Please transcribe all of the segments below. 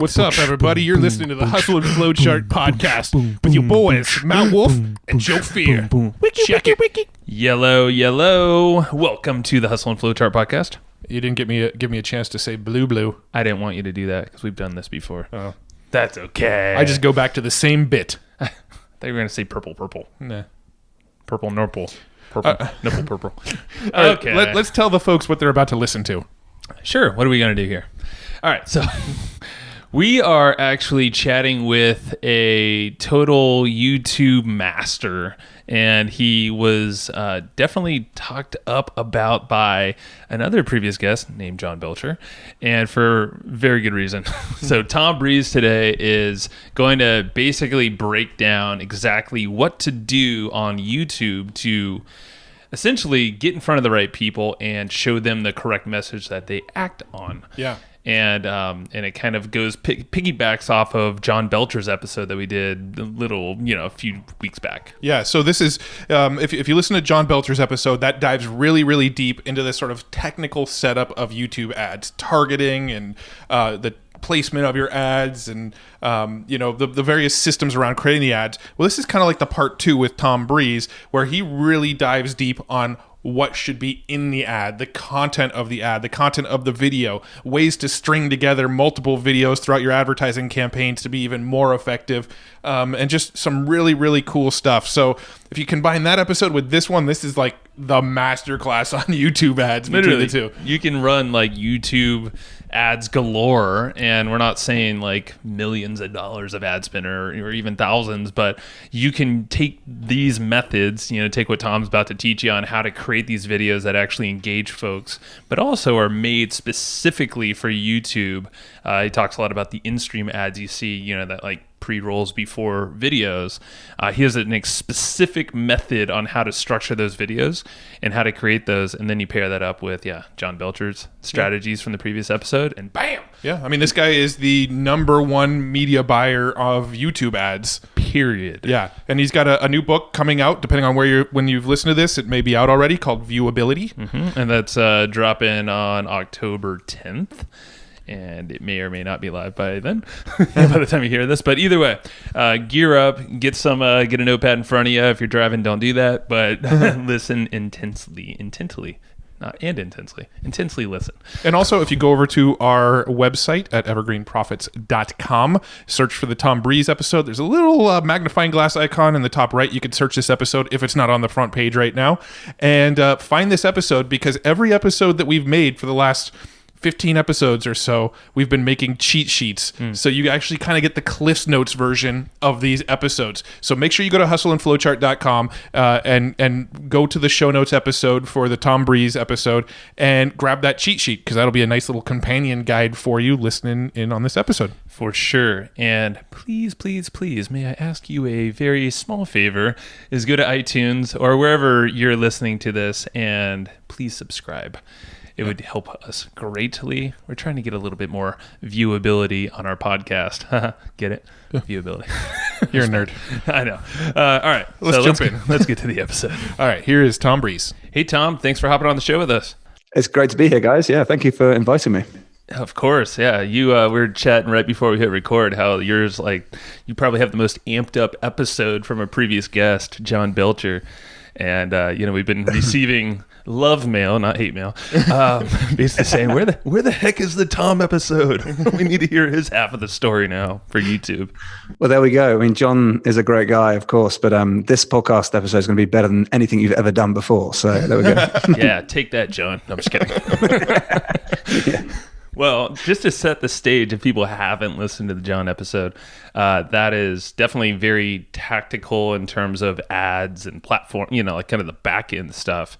What's up, everybody? You're listening to the Hustle and Flowchart podcast with your boys, Matt Wolf and Joe Fear. Check it. Yellow. Welcome to the Hustle and Flowchart podcast. You didn't give me a chance to say blue. I didn't want you to do that because we've done this before. Oh, that's okay. I just go back to the same bit. I thought you were going to say purple. Nah. Purple, nipple. Purple. Okay. Let's tell the folks what they're about to listen to. Sure. What are we going to do here? All right. So we are actually chatting with a total YouTube master, and he was definitely talked up about by another previous guest named John Belcher, and for very good reason. So Tom Breeze today is going to basically break down exactly what to do on YouTube to essentially get in front of the right people and show them the correct message that they act on. Yeah. And it kind of goes piggybacks off of John Belcher's episode that we did a few weeks back. Yeah, so this is, if you listen to John Belcher's episode, that dives really, really deep into this sort of technical setup of YouTube ads, targeting and the placement of your ads and, the various systems around creating the ads. Well, this is kind of like the part 2 with Tom Breeze, where he really dives deep on what should be in the ad, the content of the ad, the content of the video, ways to string together multiple videos throughout your advertising campaigns to be even more effective, and just some really, really cool stuff. So if you combine that episode with this one, this is like the masterclass on YouTube ads between the two. You can run like YouTube ads galore, and we're not saying like millions of dollars of ad spend or even thousands, but you can take these methods, take what Tom's about to teach you on how to create these videos that actually engage folks, but also are made specifically for YouTube. He talks a lot about the in-stream ads you see, that like pre-rolls before videos. He has a specific method on how to structure those videos and how to create those, and then you pair that up with John Belcher's strategies from the previous episode, and bam! Yeah, I mean, this guy is the number one media buyer of YouTube ads. Period. Yeah, and he's got a new book coming out, depending on when you've listened to this, it may be out already, called Viewability. Mm-hmm. And that's dropping on October 10th. And it may or may not be live by then, by the time you hear this. But either way, gear up, get a notepad in front of you. If you're driving, don't do that. But listen intensely listen. And also, if you go over to our website at evergreenprofits.com, search for the Tom Breeze episode. There's a little magnifying glass icon in the top right. You can search this episode if it's not on the front page right now. And find this episode, because every episode that we've made for the last 15 episodes or so, we've been making cheat sheets. So you actually kind of get the Cliff's Notes version of these episodes. So make sure you go to hustleandflowchart.com and go to the show notes episode for the Tom Breeze episode and grab that cheat sheet, because that'll be a nice little companion guide for you listening in on this episode. For sure. And please, may I ask you a very small favor, is go to iTunes or wherever you're listening to this and please subscribe. It would help us greatly. We're trying to get a little bit more viewability on our podcast. Get it? Viewability. You're a nerd. I know. All right. Let's jump in. Let's get to the episode. All right. Here is Tom Breeze. Hey, Tom. Thanks for hopping on the show with us. It's great to be here, guys. Yeah, thank you for inviting me. Of course. Yeah. You we were chatting right before we hit record how yours, you probably have the most amped up episode from a previous guest, John Belcher. And, we've been receiving love mail, not hate mail, basically saying, where the heck is the Tom episode? We need to hear his half of the story now for YouTube. Well, there we go. I mean, John is a great guy, of course, but this podcast episode is going to be better than anything you've ever done before. So there we go. Yeah, take that, John. No, I'm just kidding. Yeah. Well, just to set the stage, if people haven't listened to the John episode, that is definitely very tactical in terms of ads and platform, like kind of the back end stuff.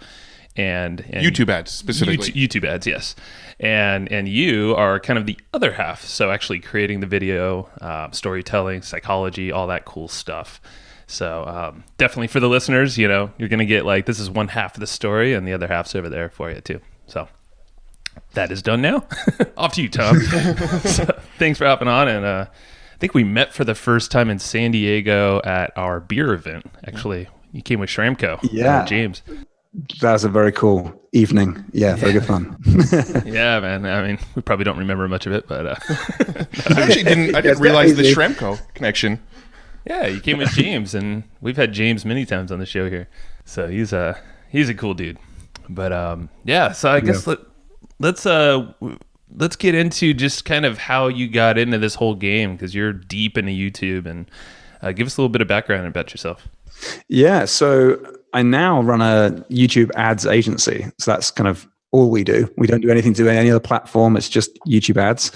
And YouTube ads specifically. YouTube ads, yes. And you are kind of the other half. So actually creating the video, storytelling, psychology, all that cool stuff. So definitely for the listeners, you're going to get this is one half of the story and the other half's over there for you too. So that is done now. Off to you, Tom. So, thanks for hopping on. And I think we met for the first time in San Diego at our beer event. Actually, you came with Shramko. Yeah. James. That was a very cool evening. Yeah, very good fun. Yeah, man. I mean, we probably don't remember much of it, but I didn't realize the Shremco connection. yeah, you came with James, and we've had James many times on the show here. So he's a cool dude. But yeah, so I guess let's get into just kind of how you got into this whole game, because you're deep into YouTube, and give us a little bit of background about yourself. Yeah, so I now run a YouTube ads agency. So that's kind of all we do. We don't do anything to any other platform. It's just YouTube ads.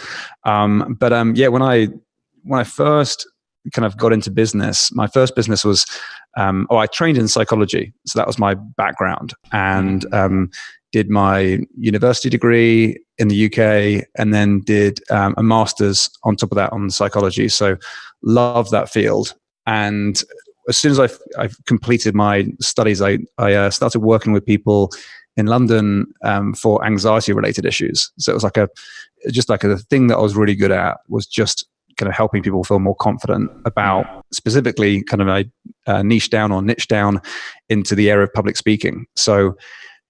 Yeah, when I first kind of got into business, my first business was, I trained in psychology. So that was my background, and did my university degree in the UK, and then did a master's on top of that on psychology. So love that field. And as soon as I've completed my studies, I started working with people in London for anxiety-related issues. So it was like a thing that I was really good at, was just kind of helping people feel more confident about, specifically kind of a niche down into the area of public speaking. So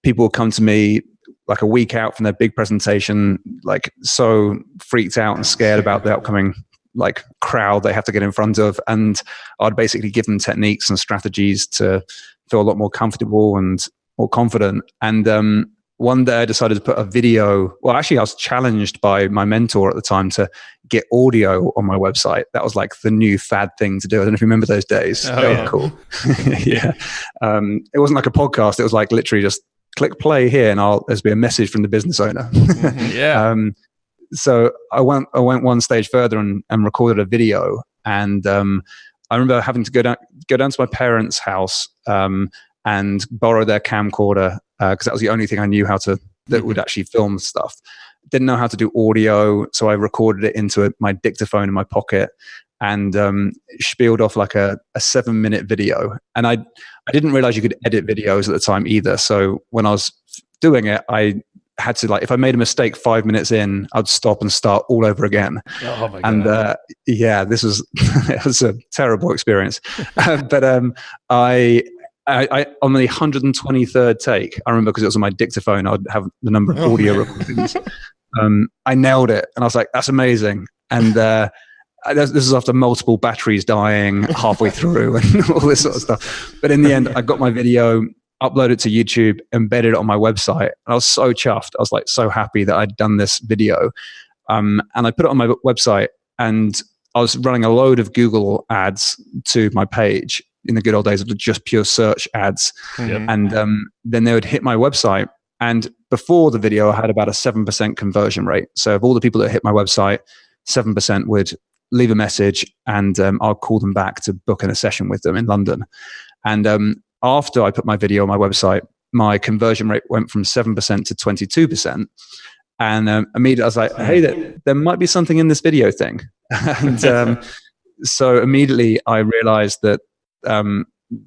people will come to me like a week out from their big presentation, like so freaked out and scared about the upcoming like crowd they have to get in front of, and I'd basically give them techniques and strategies to feel a lot more comfortable and more confident. And one day I decided to put a video. Well, actually, I was challenged by my mentor at the time to get audio on my website. That was like the new fad thing to do. I don't know if you remember those days. They were cool. Yeah. It wasn't like a podcast. It was like literally just click play here, and there's be a message from the business owner. Yeah. So I went one stage further and recorded a video. And I remember having to go down to my parents' house and borrow their camcorder, because that was the only thing I knew that would actually film stuff. Didn't know how to do audio, so I recorded it into my dictaphone in my pocket, and spieled off like a 7-minute video. And I didn't realize you could edit videos at the time either. So when I was doing it, I had to, like, if I made a mistake 5 minutes in, I'd stop and start all over again. Oh my God. And yeah, this was it was a terrible experience. But I on the 123rd take, I remember, because it was on my dictaphone, I'd have the number of audio recordings. I nailed it, and I was like, "That's amazing!" And this is after multiple batteries dying halfway through and all this sort of stuff. But in the end, I got my video, uploaded it to YouTube, embedded it on my website, and I was so chuffed. I was like so happy that I'd done this video, and I put it on my website, and I was running a load of Google ads to my page in the good old days of just pure search ads. Yep. And then they would hit my website. And before the video, I had about a 7% conversion rate. So of all the people that hit my website, 7% would leave a message, and I'll call them back to book in a session with them in London. And after I put my video on my website, my conversion rate went from 7% to 22%. And immediately I was like, hey, there might be something in this video thing. And so immediately I realized that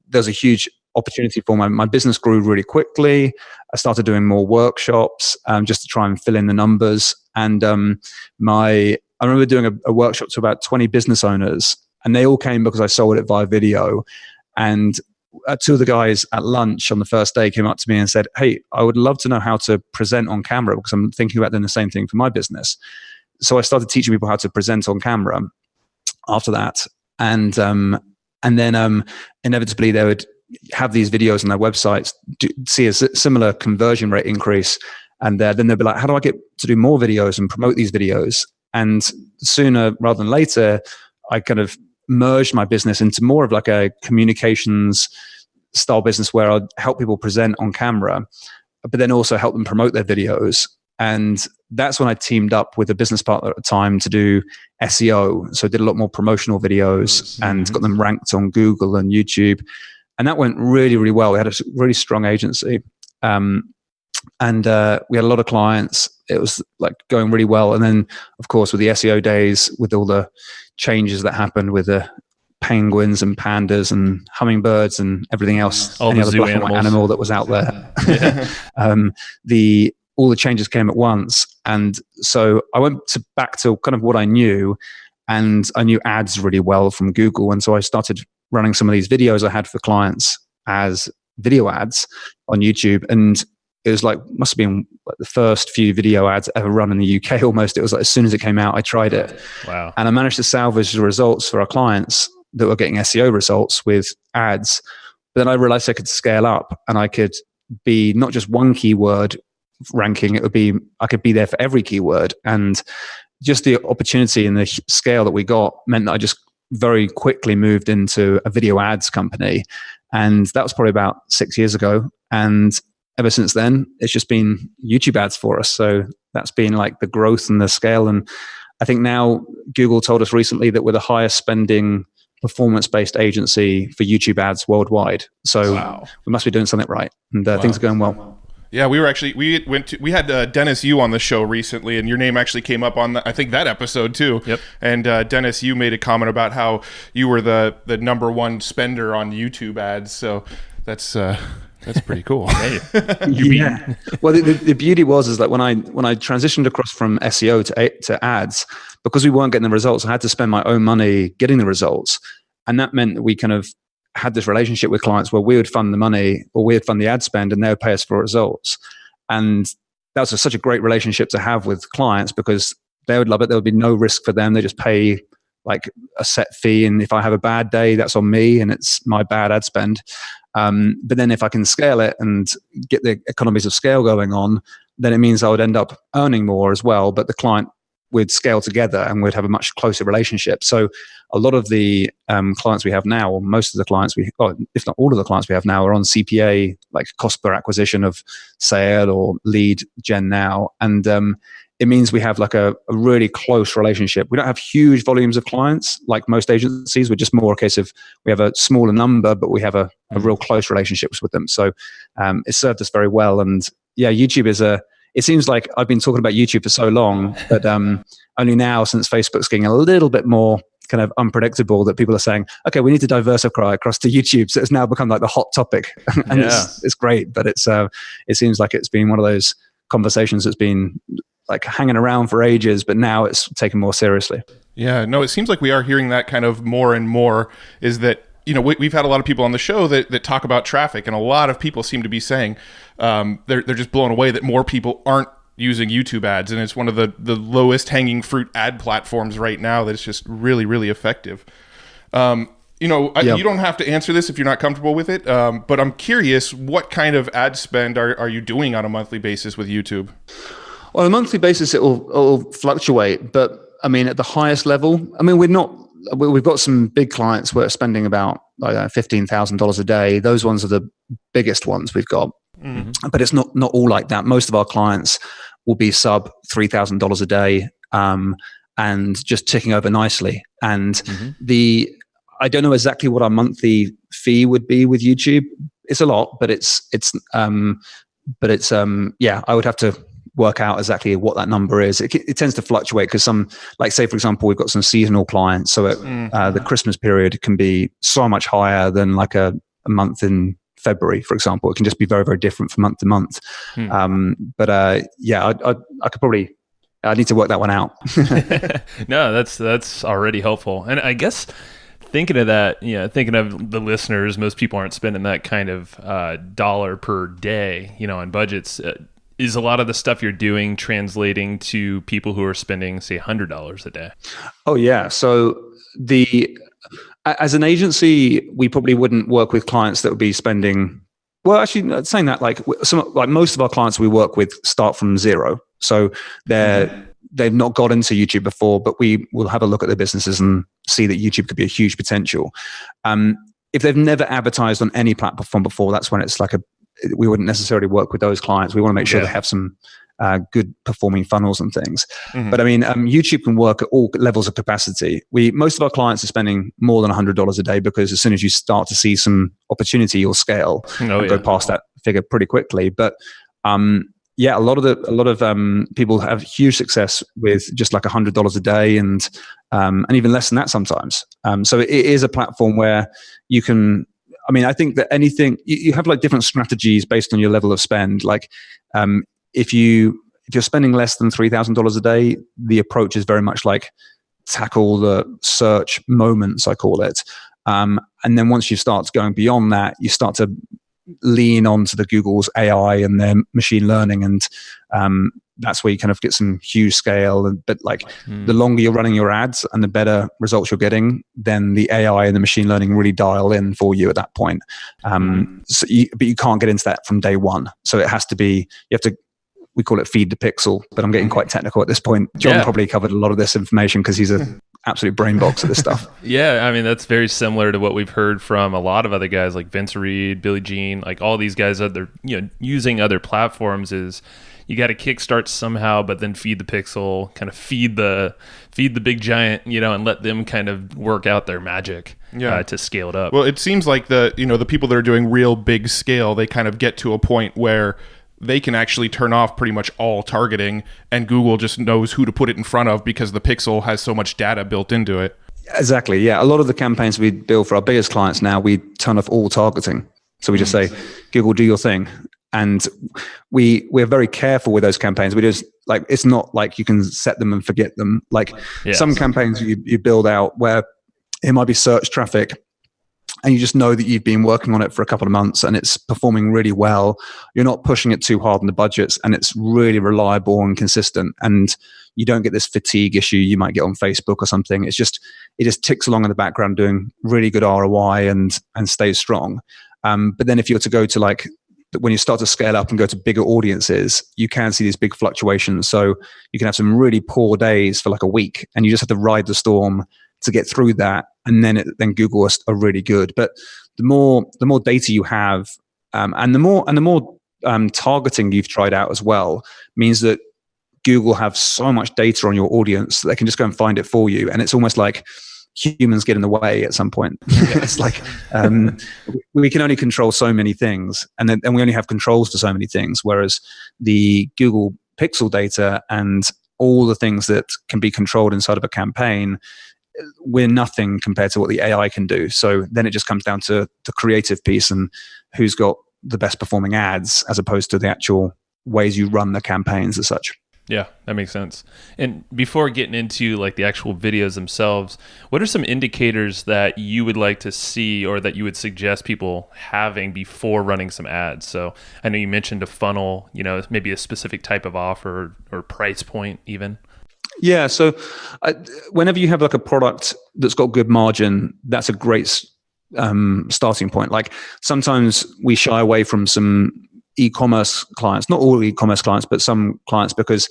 there's a huge opportunity for my business. Grew really quickly. I started doing more workshops just to try and fill in the numbers. And I remember doing a workshop to about 20 business owners, and they all came because I sold it via video. And two of the guys at lunch on the first day came up to me and said, hey, I would love to know how to present on camera, because I'm thinking about doing the same thing for my business. So I started teaching people how to present on camera after that. And then inevitably they would have these videos on their websites, see a similar conversion rate increase. And then they'd be like, how do I get to do more videos and promote these videos? And sooner rather than later, I kind of merged my business into more of like a communications style business where I'd help people present on camera, but then also help them promote their videos. And that's when I teamed up with a business partner at the time to do SEO. So I did a lot more promotional videos and got them ranked on Google and YouTube. And that went really, really well. We had a really strong agency. And we had a lot of clients. It was like going really well. And then, of course, with the SEO days, with all the changes that happened with the penguins and pandas and hummingbirds and everything else, all any the other black and white animal that was out there. Yeah. All the changes came at once. And so I went back to kind of what I knew, and I knew ads really well from Google. And so I started running some of these videos I had for clients as video ads on YouTube. And it was like, must have been like the first few video ads ever run in the UK almost. It was like, as soon as it came out, I tried it. Wow. And I managed to salvage the results for our clients that were getting SEO results with ads. But then I realized I could scale up, and I could be not just one keyword ranking. I could be there for every keyword. And just the opportunity and the scale that we got meant that I just very quickly moved into a video ads company. And that was probably about 6 years ago. And ever since then, it's just been YouTube ads for us. So that's been like the growth and the scale. And I think now Google told us recently that we're the highest spending performance-based agency for YouTube ads worldwide. So we must be doing something right. And things are going well. Yeah, we had Dennis Yu on the show recently, and your name actually came up on I think that episode too. Yep. And Dennis Yu made a comment about how you were the number one spender on YouTube ads. So that's pretty cool. Yeah. Well, the beauty is that when I transitioned across from SEO to ads, because we weren't getting the results, I had to spend my own money getting the results, and that meant that we kind of had this relationship with clients where we would fund the money, or we would fund the ad spend, and they would pay us for results. And that was such a great relationship to have with clients, because they would love it. There would be no risk for them. They just pay like a set fee, and if I have a bad day, that's on me, and it's my bad ad spend. But then if I can scale it and get the economies of scale going on, then it means I would end up earning more as well. But the client would scale together, and we'd have a much closer relationship. So a lot of the clients we have now, or most of the clients if not all of the clients we have now, are on CPA, like cost per acquisition of sale or lead gen now. And it means we have like a really close relationship. We don't have huge volumes of clients like most agencies. We're just more a case of we have a smaller number, but we have a real close relationships with them. So it served us very well. And yeah, YouTube it seems like I've been talking about YouTube for so long, but only now, since Facebook's getting a little bit more kind of unpredictable, that people are saying, okay, we need to diversify across to YouTube. So it's now become like the hot topic. And it's great, but it seems like it's been one of those conversations that's been like hanging around for ages, but now it's taken more seriously. Yeah, no, it seems like we are hearing that kind of more and more, is that, you know, we've had a lot of people on the show that talk about traffic, and a lot of people seem to be saying they're just blown away that more people aren't using YouTube ads, and it's one of the lowest hanging fruit ad platforms right now that's just really, really effective. You don't have to answer this if you're not comfortable with it, but I'm curious, what kind of ad spend are you doing on a monthly basis with YouTube? On a monthly basis, it will fluctuate, but I mean, at the highest level, I mean, we've got some big clients where we're spending about $15,000 a day. Those ones are the biggest ones we've got. Mm-hmm. But it's not all like that. Most of our clients will be sub $3,000 a day, and just ticking over nicely. And I don't know exactly what our monthly fee would be with YouTube. It's a lot, but I would have to work out exactly what that number is. It tends to fluctuate because like say for example, we've got some seasonal clients, so the Christmas period can be so much higher than like a month in February, for example. It can just be very, very different from month to month. I need to work that one out. No, that's already helpful. And I guess thinking of that, thinking of the listeners, most people aren't spending that kind of dollar per day, on budgets. Is a lot of the stuff you're doing translating to people who are spending, say, $100 a day? Oh, yeah. So as an agency, we probably wouldn't work with clients that would be spending, well, actually saying that, like most of our clients we work with start from zero. So they've not got into YouTube before, but we will have a look at their businesses and see that YouTube could be a huge potential. If they've never advertised on any platform before, that's when it's like we wouldn't necessarily work with those clients. We want to make sure they have some good performing funnels and things. Mm-hmm. But I mean, YouTube can work at all levels of capacity. Most of our clients are spending more than $100 a day, because as soon as you start to see some opportunity, you'll scale and go past that figure pretty quickly. But a lot of people have huge success with just like $100 a day, and even less than that sometimes. So it is a platform where you can. I mean, I think that anything you have like different strategies based on your level of spend. Like, if you're spending less than $3,000 a day, the approach is very much like tackle the search moments, I call it. And then once you start going beyond that, you start to lean onto the Google's AI and their machine learning, and that's where you kind of get some huge scale. But like the longer you're running your ads and the better results you're getting, then the AI and the machine learning really dial in for you at that point. But you can't get into that from day one. So it has to be, you have to, we call it feed the pixel, but I'm getting quite technical at this point. John probably covered a lot of this information because he's a absolute brain box at this stuff. Yeah, I mean, that's very similar to what we've heard from a lot of other guys like Vince Reed, Billie Jean, like all these guys that they're using other platforms. Is you got to kickstart somehow, but then feed the pixel, kind of feed the big giant, and let them kind of work out their magic to scale it up. Well, it seems like the people that are doing real big scale, they kind of get to a point where they can actually turn off pretty much all targeting, and Google just knows who to put it in front of because the pixel has so much data built into it. Exactly, yeah. A lot of the campaigns we build for our biggest clients now, we turn off all targeting. So we just say, Google, do your thing. And we're very careful with those campaigns. We just, like, it's not like you can set them and forget them. Like some campaigns you build out where it might be search traffic, and you just know that you've been working on it for a couple of months and it's performing really well. You're not pushing it too hard in the budgets, and it's really reliable and consistent, and you don't get this fatigue issue you might get on Facebook or something. It just ticks along in the background doing really good ROI and stays strong. But then if you're to go to, like, when you start to scale up and go to bigger audiences, you can see these big fluctuations. So you can have some really poor days for like a week, and you just have to ride the storm to get through that. And then Google are really good. But the more data you have, and the more targeting you've tried out as well, means that Google have so much data on your audience that they can just go and find it for you. And it's almost like humans get in the way at some point. It's like we can only control so many things, and we only have controls for so many things. Whereas the Google Pixel data and all the things that can be controlled inside of a campaign, we're nothing compared to what the AI can do. So then it just comes down to the creative piece and who's got the best performing ads, as opposed to the actual ways you run the campaigns as such. Yeah, that makes sense. And before getting into like the actual videos themselves, what are some indicators that you would like to see or that you would suggest people having before running some ads? So I know you mentioned a funnel, maybe a specific type of offer or price point even. Yeah, so whenever you have like a product that's got good margin, that's a great starting point. Like sometimes we shy away from some e-commerce clients, not all e-commerce clients, but some clients, because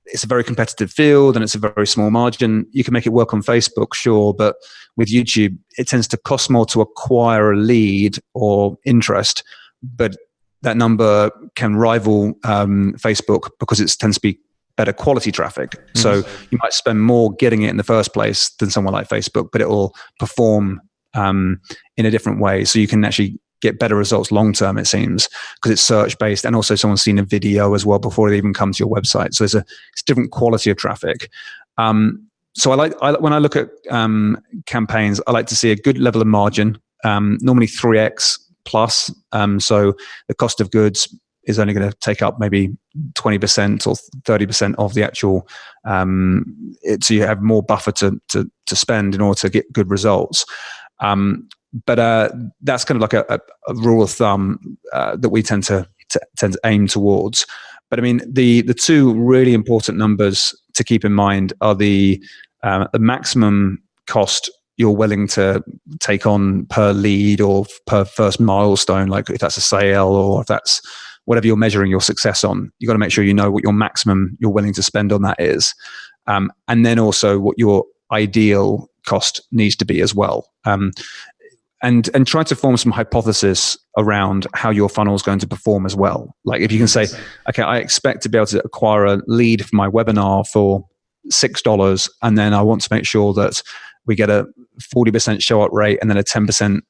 it's a very competitive field and it's a very small margin. You can make it work on Facebook, sure, but with YouTube, it tends to cost more to acquire a lead or interest, but that number can rival Facebook because it tends to be better quality traffic. Mm-hmm. So you might spend more getting it in the first place than someone like Facebook, but it will perform in a different way. So you can actually get better results long term, it seems, because it's search based, and also someone's seen a video as well before they even come to your website. So it's different quality of traffic. So when I look at campaigns, I like to see a good level of margin, normally 3x plus. So the cost of goods is only going to take up maybe 20% or 30% of the actual. So you have more buffer to spend in order to get good results. But that's kind of like a rule of thumb that we tend to aim towards. But I mean, the two really important numbers to keep in mind are the maximum cost you're willing to take on per lead or per first milestone, like if that's a sale or if that's whatever you're measuring your success on. You got to make sure you know what your maximum you're willing to spend on that is, and then also what your ideal cost needs to be as well. And try to form some hypothesis around how your funnel is going to perform as well. Like if you can say, okay, I expect to be able to acquire a lead for my webinar for $6, and then I want to make sure that we get a 40% show up rate and then a 10%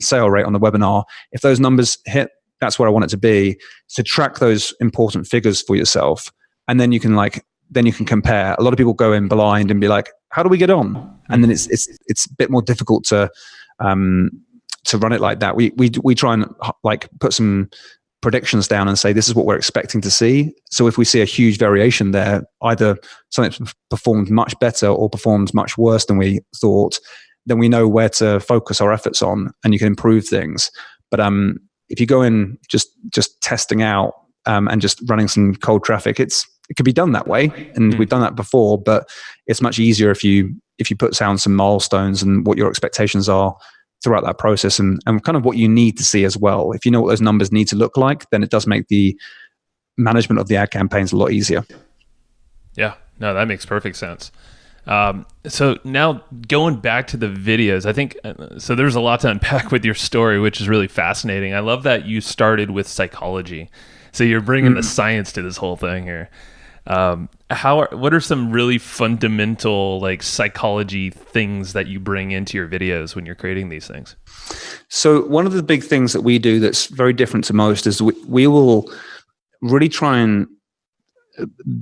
sale rate on the webinar. If those numbers hit, that's where I want it to be. So track those important figures for yourself, and then you can compare. A lot of people go in blind and be like, how do we get on? And then it's a bit more difficult to run it like that. We try and like put some predictions down and say this is what we're expecting to see. So if we see a huge variation there, either something performed much better or performs much worse than we thought, then we know where to focus our efforts on, and you can improve things. But if you go in just testing out and just running some cold traffic, it could be done that way, and we've done that before. But it's much easier if you put down some milestones and what your expectations are throughout that process, and kind of what you need to see as well. If you know what those numbers need to look like, then it does make the management of the ad campaigns a lot easier. Yeah, no, that makes perfect sense. So now going back to the videos, I think, so there's a lot to unpack with your story, which is really fascinating. I love that you started with psychology. So you're bringing the science to this whole thing here. What are some really fundamental like psychology things that you bring into your videos when you're creating these things? So one of the big things that we do that's very different to most is we will really try and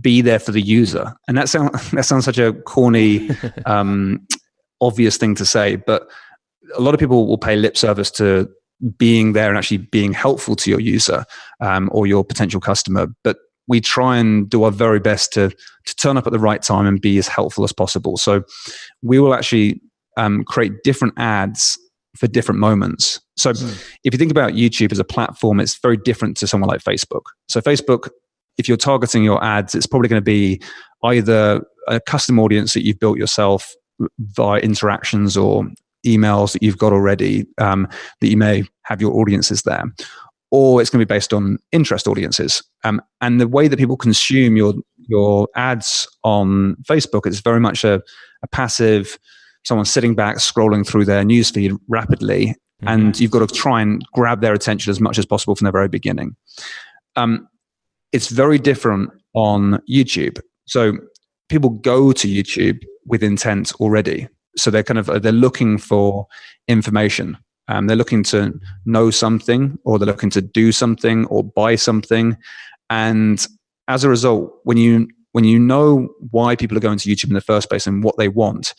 be there for the user. And that sounds such a corny, obvious thing to say, but a lot of people will pay lip service to being there and actually being helpful to your user or your potential customer. But we try and do our very best to turn up at the right time and be as helpful as possible. So we will actually create different ads for different moments. So if you think about YouTube as a platform, it's very different to someone like Facebook. So Facebook, if you're targeting your ads, it's probably going to be either a custom audience that you've built yourself via interactions or emails that you've got already, that you may have your audiences there, or it's going to be based on interest audiences. And the way that people consume your ads on Facebook is very much a passive, someone sitting back, scrolling through their newsfeed rapidly, and you've got to try and grab their attention as much as possible from the very beginning. It's very different on YouTube. So people go to YouTube with intent already. So they're looking for information. They're looking to know something, or they're looking to do something or buy something. And as a result, when you know why people are going to YouTube in the first place and what they want,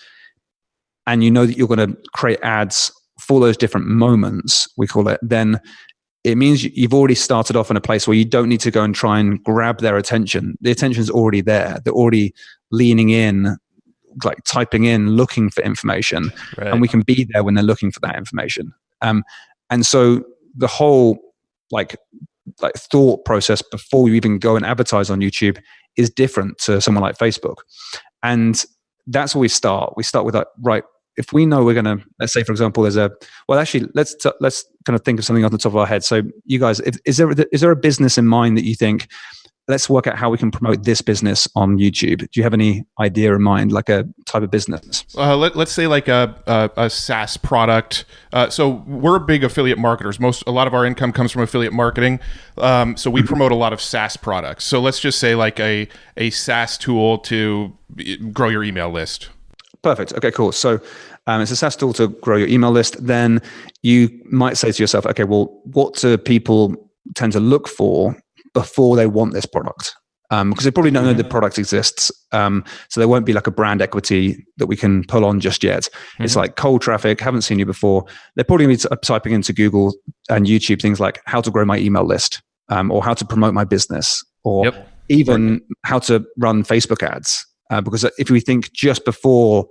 and you know that you're going to create ads for those different moments, we call it, then it means you've already started off in a place where you don't need to go and try and grab their attention. The attention's already there. They're already leaning in, like typing in, looking for information, right. And we can be there when they're looking for that information. And so the whole like thought process before you even go and advertise on YouTube is different to someone like Facebook. And that's where we start. We start with right, if we know we're going to, let's say, for example, let's kind of think of something off the top of our head. So you guys, is there a business in mind that you think, let's work out how we can promote this business on YouTube? Do you have any idea in mind, like a type of business? Let's say like a SaaS product. So we're big affiliate marketers. A lot of our income comes from affiliate marketing. So we promote a lot of SaaS products. So let's just say like a SaaS tool to grow your email list. Perfect. Okay, cool. So it's a SaaS tool to grow your email list. Then you might say to yourself, okay, well, what do people tend to look for before they want this product? Because they probably don't know the product exists. So there won't be like a brand equity that we can pull on just yet. It's like cold traffic, haven't seen you before. They're probably going to be typing into Google and YouTube things like how to grow my email list, or how to promote my business, or even how to run Facebook ads. Because if we think just before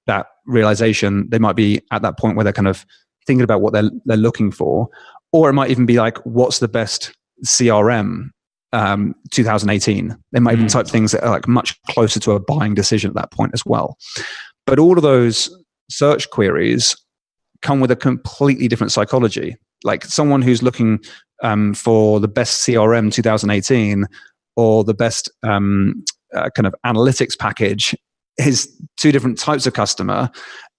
that realization, they might be at that point where they're kind of thinking about what they're looking for. Or it might even be like, what's the best CRM 2018? They might even type things that are like much closer to a buying decision at that point as well. But all of those search queries come with a completely different psychology. Like someone who's looking for the best CRM 2018 or the best kind of analytics package is two different types of customer,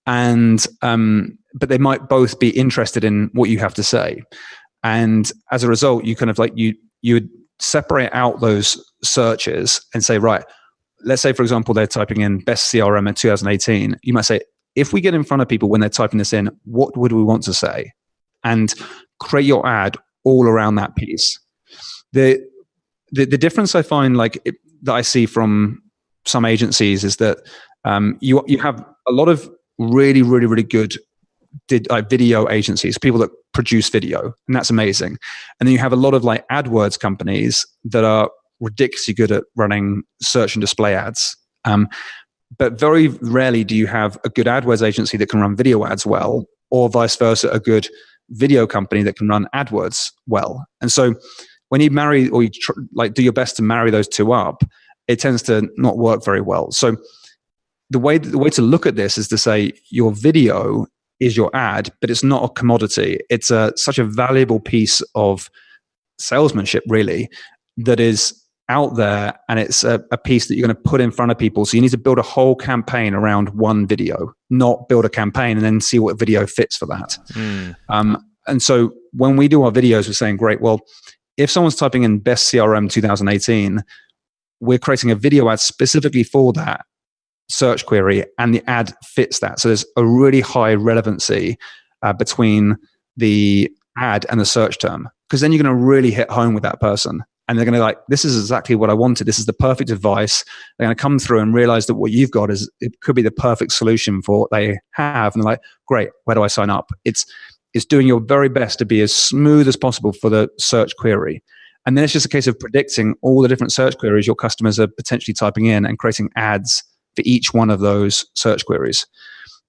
and but they might both be interested in what you have to say. And as a result, you kind of like you would separate out those searches and say, right, let's say, for example, they're typing in best CRM in 2018. You might say, if we get in front of people when they're typing this in, what would we want to say? And create your ad all around that piece. The difference I find that I see from some agencies is that you have a lot of really, really, really good video agencies, people that produce video, and that's amazing. And then you have a lot of like AdWords companies that are ridiculously good at running search and display ads. But very rarely do you have a good AdWords agency that can run video ads well, or vice versa, a good video company that can run AdWords well. And so when you marry, or you do your best to marry those two up, it tends to not work very well. So the way to look at this is to say your video is your ad, but it's not a commodity. It's such a valuable piece of salesmanship, really, that is out there, and it's a piece that you're going to put in front of people. So you need to build a whole campaign around one video, not build a campaign and then see what video fits for that. And so when we do our videos, we're saying, great, well, if someone's typing in best CRM 2018, we're creating a video ad specifically for that search query, and the ad fits that. So there's a really high relevancy between the ad and the search term, because then you're going to really hit home with that person. And they're going to like, this is exactly what I wanted. This is the perfect advice. They're going to come through and realize that what you've got it could be the perfect solution for what they have. And they're like, great, where do I sign up? It's doing your very best to be as smooth as possible for the search query. And then it's just a case of predicting all the different search queries your customers are potentially typing in and creating ads for each one of those search queries.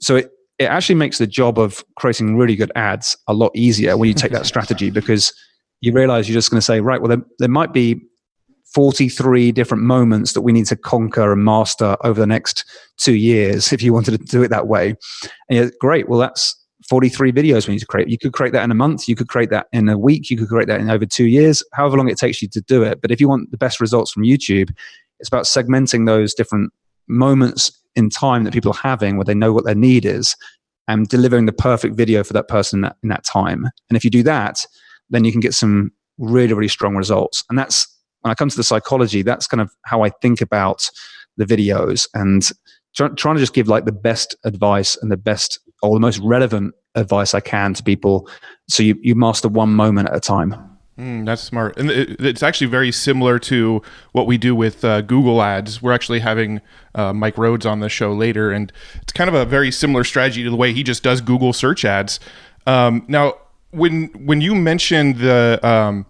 So it actually makes the job of creating really good ads a lot easier when you take that strategy, because you realize you're just going to say, right, well, there might be 43 different moments that we need to conquer and master over the next 2 years if you wanted to do it that way. And you're great, well, that's 43 videos we need to create. You could create that in a month, you could create that in a week, you could create that in over 2 years, however long it takes you to do it. But if you want the best results from YouTube, it's about segmenting those different moments in time that people are having where they know what their need is, and delivering the perfect video for that person in that time. And if you do that, then you can get some really, really strong results. And that's, when I come to the psychology, that's kind of how I think about the videos, and trying to just give like the best advice and the best, or the most relevant advice I can to people. So you master one moment at a time. That's smart. And it's actually very similar to what we do with Google ads. We're actually having Mike Rhodes on the show later, and it's kind of a very similar strategy to the way he just does Google search ads. Now, when you mentioned the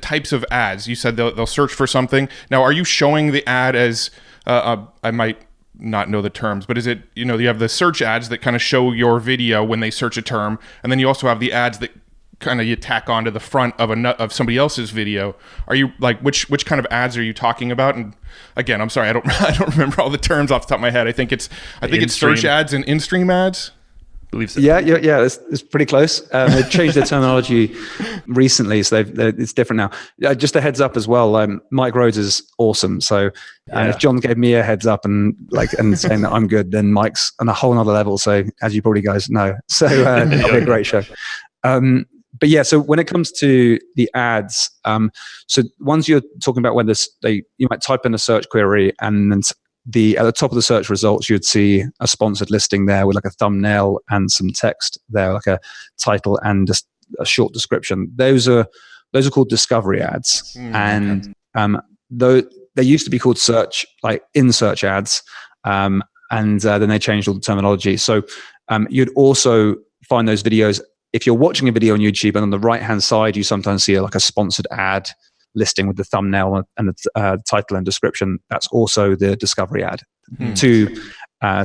types of ads, you said they'll search for something. Now, are you showing the ad as I might not know the terms, but is it, you have the search ads that kind of show your video when they search a term, and then you also have the ads that kind of you tack onto the front of somebody else's video? Are you like, which kind of ads are you talking about? And again, I'm sorry, I don't remember all the terms off the top of my head. I think it's search ads and in-stream ads. I believe so. Yeah, it's pretty close. They've changed their terminology recently, so it's different now. Just a heads up as well. Mike Rhodes is awesome. So if John gave me a heads up and saying that I'm good, then Mike's on a whole nother level. So as you probably guys know, so it'll be a great show. But yeah, so when it comes to the ads, so ones you're talking about, when you might type in a search query, and then at the top of the search results, you'd see a sponsored listing there with like a thumbnail and some text there, like a title and a short description. Those are called discovery ads, and though they used to be called search ads, and then they changed all the terminology. So you'd also find those videos. If you're watching a video on YouTube, and on the right-hand side, you sometimes see like a sponsored ad listing with the thumbnail and the title and description. That's also the discovery ad. Two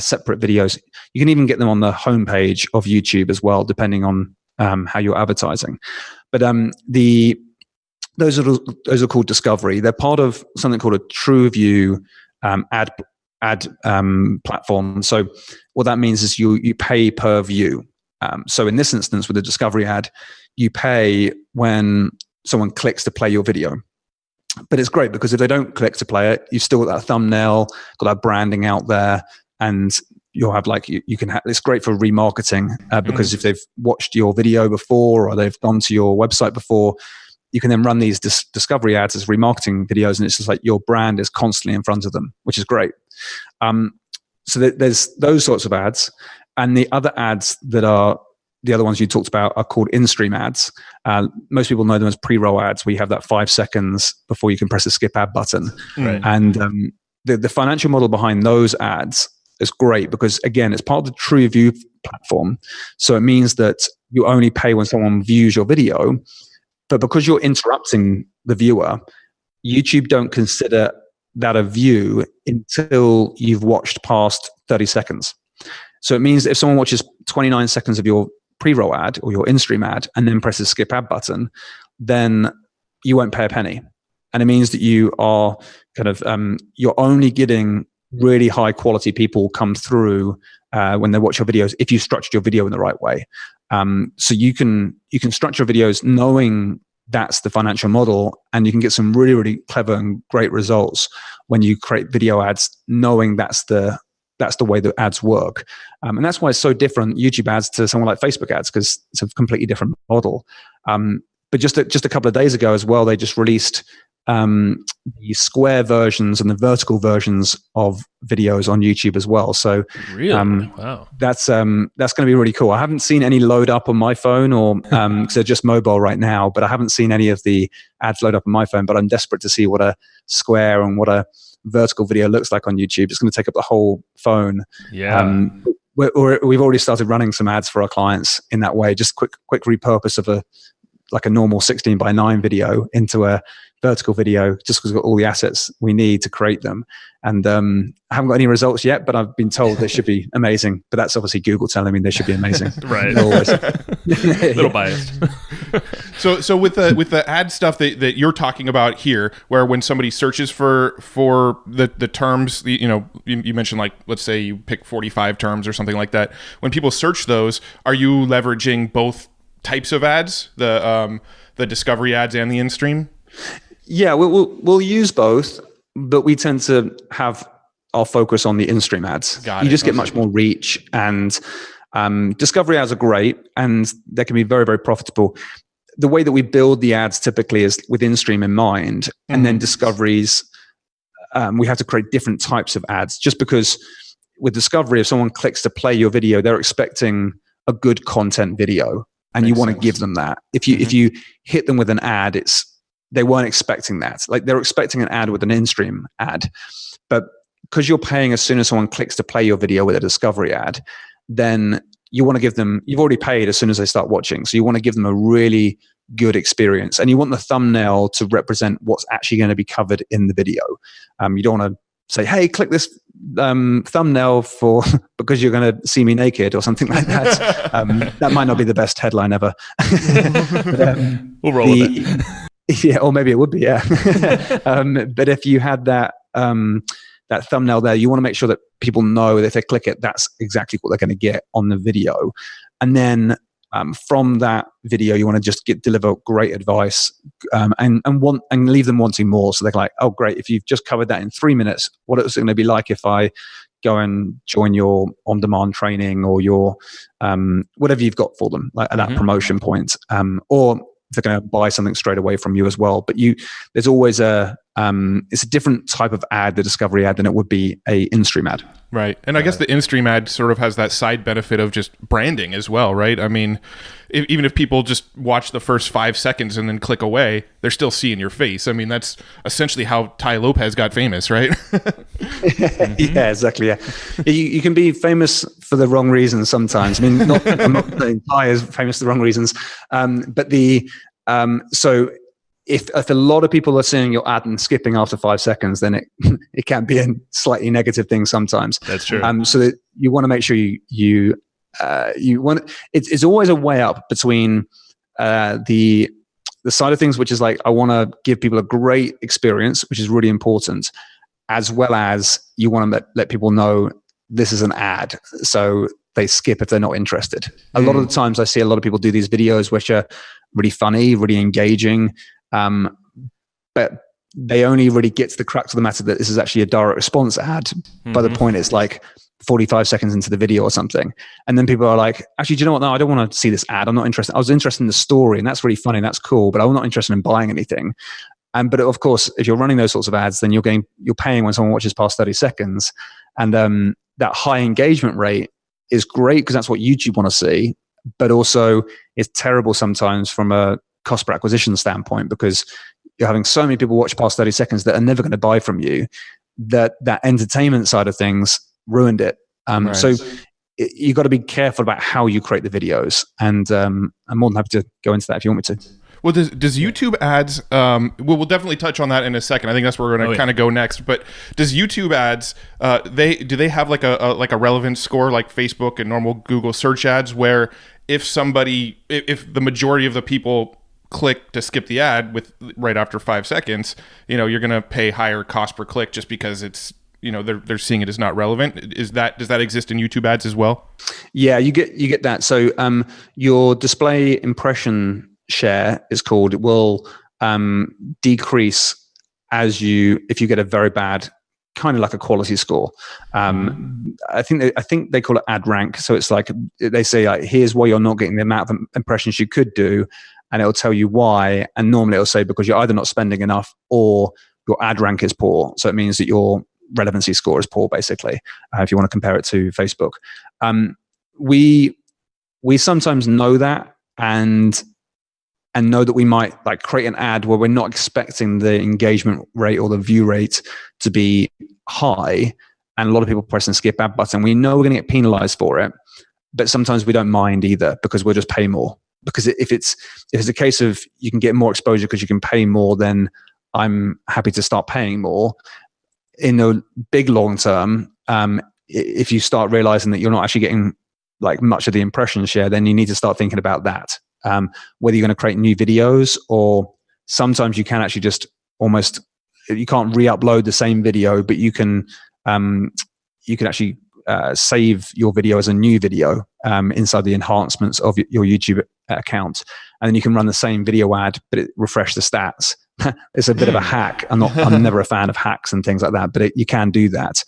separate videos. You can even get them on the homepage of YouTube as well, depending on how you're advertising. But those are called discovery. They're part of something called a TrueView ad platform. So what that means is you pay per view. So in this instance, with the discovery ad, you pay when someone clicks to play your video. But it's great, because if they don't click to play it, you've still got that thumbnail, got that branding out there, and you'll have you can have, it's great for remarketing, because if they've watched your video before, or they've gone to your website before, you can then run these discovery ads as remarketing videos, and it's just like your brand is constantly in front of them, which is great. So there's those sorts of ads. And the other ads that are the other ones you talked about are called in-stream ads. Most people know them as pre-roll ads, where you have that 5 seconds before you can press the skip ad button. Right. And the financial model behind those ads is great, because again, it's part of the TrueView platform. So it means that you only pay when someone views your video, but because you're interrupting the viewer, YouTube don't consider that a view until you've watched past 30 seconds. So it means that if someone watches 29 seconds of your pre-roll ad or your in-stream ad and then press the skip ad button, then you won't pay a penny. And it means that you are kind of, you're only getting really high quality people come through when they watch your videos if you structured your video in the right way. So you can structure videos knowing that's the financial model, and you can get some really, really clever and great results when you create video ads knowing that's the way that ads work. And that's why it's so different, YouTube ads to someone like Facebook ads, because it's a completely different model. But just a couple of days ago as well, they just released the square versions and the vertical versions of videos on YouTube as well. So really, wow, that's going to be really cool. I haven't seen any load up on my phone, or because they're just mobile right now. But I haven't seen any of the ads load up on my phone. But I'm desperate to see what a square and what a vertical video looks like on YouTube. It's going to take up the whole phone. Yeah. We've already started running some ads for our clients in that way. Just quick repurpose of a normal 16:9 video into a vertical video, just because we've got all the assets we need to create them. And I haven't got any results yet, but I've been told they should be amazing. But that's obviously Google telling me they should be amazing. Right. Always. A little biased. So with the ad stuff that you're talking about here, where when somebody searches for the terms, you mentioned, like, let's say you pick 45 terms or something like that. When people search those, are you leveraging both types of ads, the discovery ads and the in-stream? Yeah, we'll use both, but we tend to have our focus on the in-stream ads. You just get much more reach, and discovery ads are great, and they can be very, very profitable. The way that we build the ads typically is with in-stream in mind, and then discoveries, we have to create different types of ads, just because with discovery, if someone clicks to play your video, they're expecting a good content video, and you want to give them that. If you hit them with an ad, they weren't expecting that. Like, they're expecting an ad with an in-stream ad. But because you're paying as soon as someone clicks to play your video with a discovery ad, then you want to give them, you've already paid as soon as they start watching. So you want to give them a really good experience. And you want the thumbnail to represent what's actually going to be covered in the video. You don't want to say, hey, click this thumbnail because you're going to see me naked or something like that. That might not be the best headline ever. But, we'll roll with it. Yeah, or maybe it would be, yeah. But if you had that thumbnail there, you want to make sure that people know that if they click it, that's exactly what they're going to get on the video. And then from that video, you want to just deliver great advice and leave them wanting more. So they're like, oh, great, if you've just covered that in 3 minutes, what is it going to be like if I go and join your on-demand training or your whatever you've got for them, like at that promotion point, or they're going to buy something straight away from you as well. But there's always it's a different type of ad, the discovery ad, than it would be a in-stream ad. Right. And I guess the in-stream ad sort of has that side benefit of just branding as well, right? I mean, even if people just watch the first 5 seconds and then click away, they're still seeing your face. I mean, that's essentially how Tai Lopez got famous, right? Yeah, exactly. Yeah. You can be famous for the wrong reasons sometimes. I mean, I'm not saying Tai is famous for the wrong reasons, but so if a lot of people are seeing your ad and skipping after 5 seconds, then it can be a slightly negative thing sometimes. That's true. So that you want to make sure you want. It's always a way up between the side of things, which is like, I want to give people a great experience, which is really important, as well as you want to let people know this is an ad, so they skip if they're not interested. A lot of the times I see a lot of people do these videos which are really funny, really engaging, but they only really get to the crux of the matter that this is actually a direct response ad. By the point it's like 45 seconds into the video or something. And then people are like, actually, do you know what? No, I don't want to see this ad. I'm not interested. I was interested in the story, and that's really funny. That's cool, but I'm not interested in buying anything. But of course, if you're running those sorts of ads, then you're paying when someone watches past 30 seconds. And that high engagement rate is great because that's what YouTube want to see. But also it's terrible sometimes from a cost per acquisition standpoint, because you're having so many people watch past 30 seconds that are never going to buy from you, that entertainment side of things ruined it. Right. So you got to be careful about how you create the videos. And I'm more than happy to go into that if you want me to. Well, does YouTube ads? We'll definitely touch on that in a second. I think that's where we're going to kind of go next. But does YouTube ads? Do they have like a relevance score like Facebook and normal Google search ads, where if the majority of the people click to skip the ad right after 5 seconds, you're going to pay higher cost per click just because it's, they're seeing it as not relevant. Does that exist in YouTube ads as well? Yeah, you get that. So your display impression share is called. It will decrease if you get a very bad, kind of like a quality score. I think they call it ad rank. So it's like they say, like, here's why you're not getting the amount of impressions you could do, and it'll tell you why. And normally it'll say because you're either not spending enough or your ad rank is poor. So it means that your relevancy score is poor, basically, if you want to compare it to Facebook. We sometimes know that and know that we might like create an ad where we're not expecting the engagement rate or the view rate to be high, and a lot of people press the skip ad button. We know we're going to get penalized for it, but sometimes we don't mind either because we'll just pay more. Because if it's a case of you can get more exposure because you can pay more, then I'm happy to start paying more. In the big long term, if you start realizing that you're not actually getting like much of the impression share, then you need to start thinking about that. Whether you're going to create new videos, or sometimes you can actually just almost, you can't re-upload the same video, but you can actually save your video as a new video inside the enhancements of your YouTube account, and then you can run the same video ad, but it refresh the stats. It's a bit of a hack. I'm never a fan of hacks and things like that, but you can do that,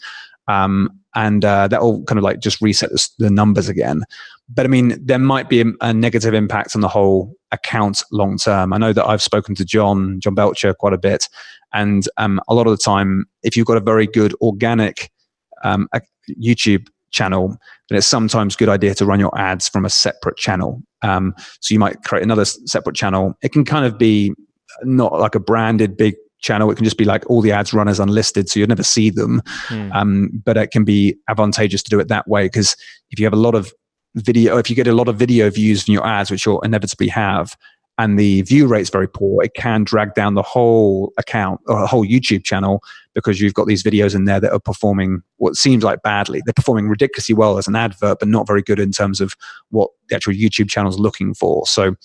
and that will kind of like just reset the numbers again. But I mean, there might be a negative impact on the whole account long term. I know that I've spoken to John Belcher quite a bit, and a lot of the time, if you've got a very good organic YouTube channel, then it's sometimes a good idea to run your ads from a separate channel. So you might create another separate channel. It can kind of be not like a branded big channel. It can just be like all the ads run as unlisted, so you'll never see them. But it can be advantageous to do it that way, because if you have a lot of video, if you get a lot of video views from your ads, which you'll inevitably have, and the view rate's very poor, it can drag down the whole account or a whole YouTube channel, because you've got these videos in there that are performing what seems like badly. They're performing ridiculously well as an advert, but not very good in terms of what the actual YouTube channel is looking for. So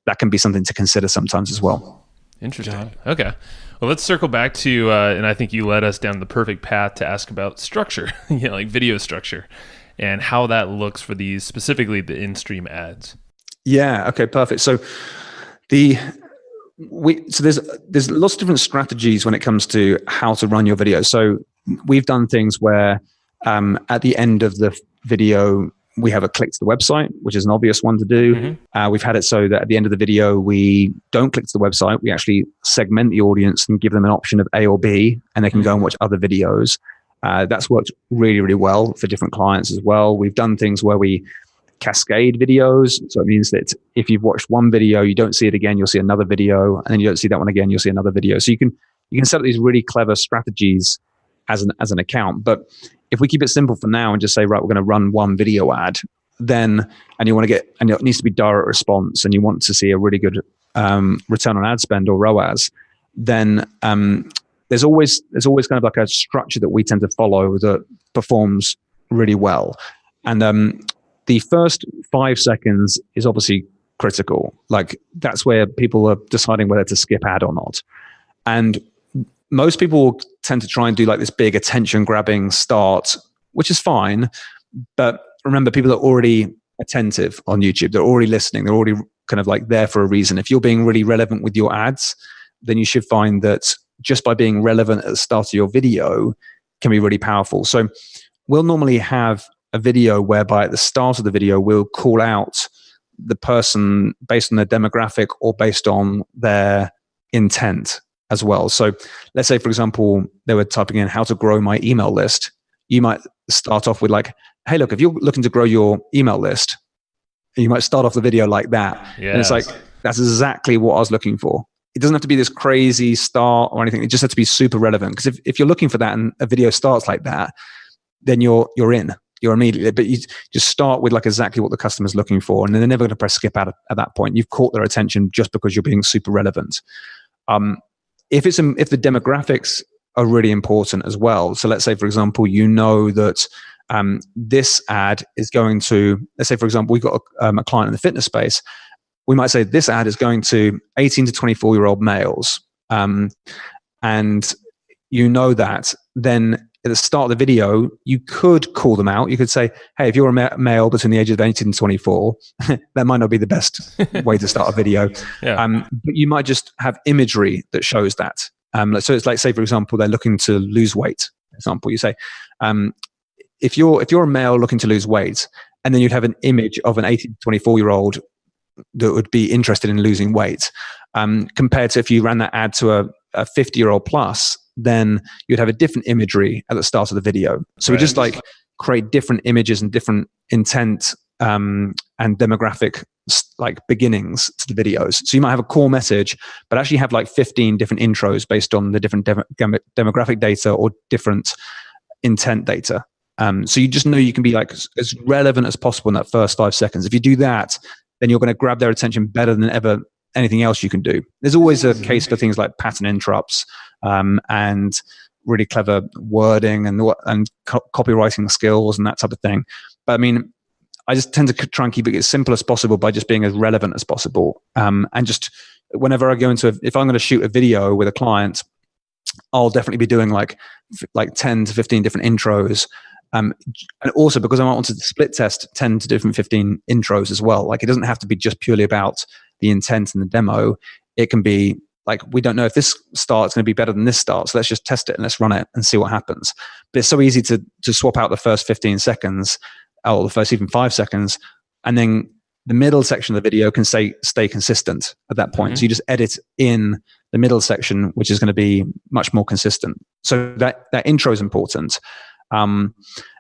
that can be something to consider sometimes as well. Interesting. Okay. Well, let's circle back to, and I think you led us down the perfect path to ask about structure, like video structure, and how that looks for these, specifically the in-stream ads. Yeah. Okay. Perfect. So there's lots of different strategies when it comes to how to run your video. So we've done things where at the end of the video, we have a click to the website, which is an obvious one to do. Mm-hmm. We've had it so that at the end of the video, we don't click to the website. We actually segment the audience and give them an option of A or B, and they can go and watch other videos. That's worked really, really well for different clients as well. We've done things where we cascade videos. So it means that if you've watched one video, you don't see it again, you'll see another video, and then you don't see that one again, you'll see another video. So you can set up these really clever strategies as an account. But if we keep it simple for now and just say, right, we're going to run one video ad, then, and it needs to be direct response, and you want to see a really good return on ad spend or ROAS, then there's always kind of like a structure that we tend to follow that performs really well. And the first 5 seconds is obviously critical. Like, that's where people are deciding whether to skip ad or not. And most people will tend to try and do like this big attention grabbing start, which is fine. But remember, people are already attentive on YouTube. They're already listening. They're already kind of like there for a reason. If you're being really relevant with your ads, then you should find that just by being relevant at the start of your video can be really powerful. So we'll normally have a video whereby at the start of the video, we'll call out the person based on their demographic or based on their intent as well. So let's say, for example, they were typing in how to grow my email list. You might start off with like, hey, look, if you're looking to grow your email list, you might start off the video like that. Yes. And it's like, that's exactly what I was looking for. It doesn't have to be this crazy start or anything. It just has to be super relevant. Because if you're looking for that and a video starts like that, then you're in. You're immediately, but you just start with like exactly what the customer's looking for, and then they're never going to press skip at that point. You've caught their attention just because you're being super relevant. If the demographics are really important as well. So let's say, for example, you know that this ad is going to, let's say, for example, we've got a client in the fitness space. We might say this ad is going to 18 to 24-year-old males. And you know that, then at the start of the video, you could call them out. You could say, hey, if you're a male between the ages of 18 and 24, that might not be the best way to start a video. But you might just have imagery that shows that. So it's like, say, for example, they're looking to lose weight. For example, you say, if you're a male looking to lose weight, and then you'd have an image of an 18 to 24-year-old that would be interested in losing weight, compared to if you ran that ad to a 50-year-old plus, then you'd have a different imagery at the start of the video. So we just like create different images and different intent and demographic like beginnings to the videos. So you might have a core message, but actually have like 15 different intros based on the different demographic data or different intent data. So you just know you can be like as relevant as possible in that first 5 seconds. If you do that, then you're going to grab their attention better than ever anything else you can do. There's always a case for things like pattern interrupts and really clever wording and copywriting skills and that type of thing. But I mean, I just tend to try and keep it as simple as possible by just being as relevant as possible. And just whenever I go into, if I'm going to shoot a video with a client, I'll definitely be doing like 10 to 15 different intros. And also because I want to split test 10 to different 15 intros as well. Like it doesn't have to be just purely about the intent and the demo. It can be like, we don't know if this start's going to be better than this start, so let's just test it and let's run it and see what happens. But it's so easy to swap out the first 15 seconds or the first even 5 seconds, and then the middle section of the video can stay consistent at that point. So you just edit in the middle section, which is going to be much more consistent. So that intro is important. And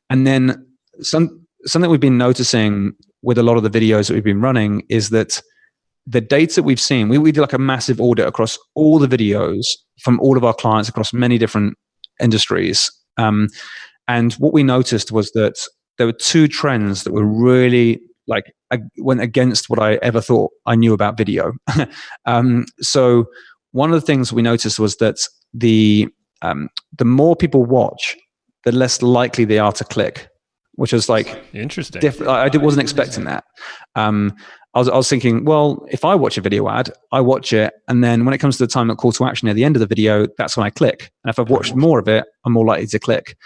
then something we've been noticing with a lot of the videos that we've been running is that the data we've seen, we did like a massive audit across all the videos from all of our clients across many different industries. And what we noticed was that there were 2 trends that were really like went against what I ever thought I knew about video. So one of the things we noticed was that the more people watch, the less likely they are to click, which is like interesting. I wasn't expecting that. I was thinking, well, if I watch a video ad, I watch it, and then when it comes to the time that call to action near the end of the video, that's when I click. And if I've watched more of it, I'm more likely to click.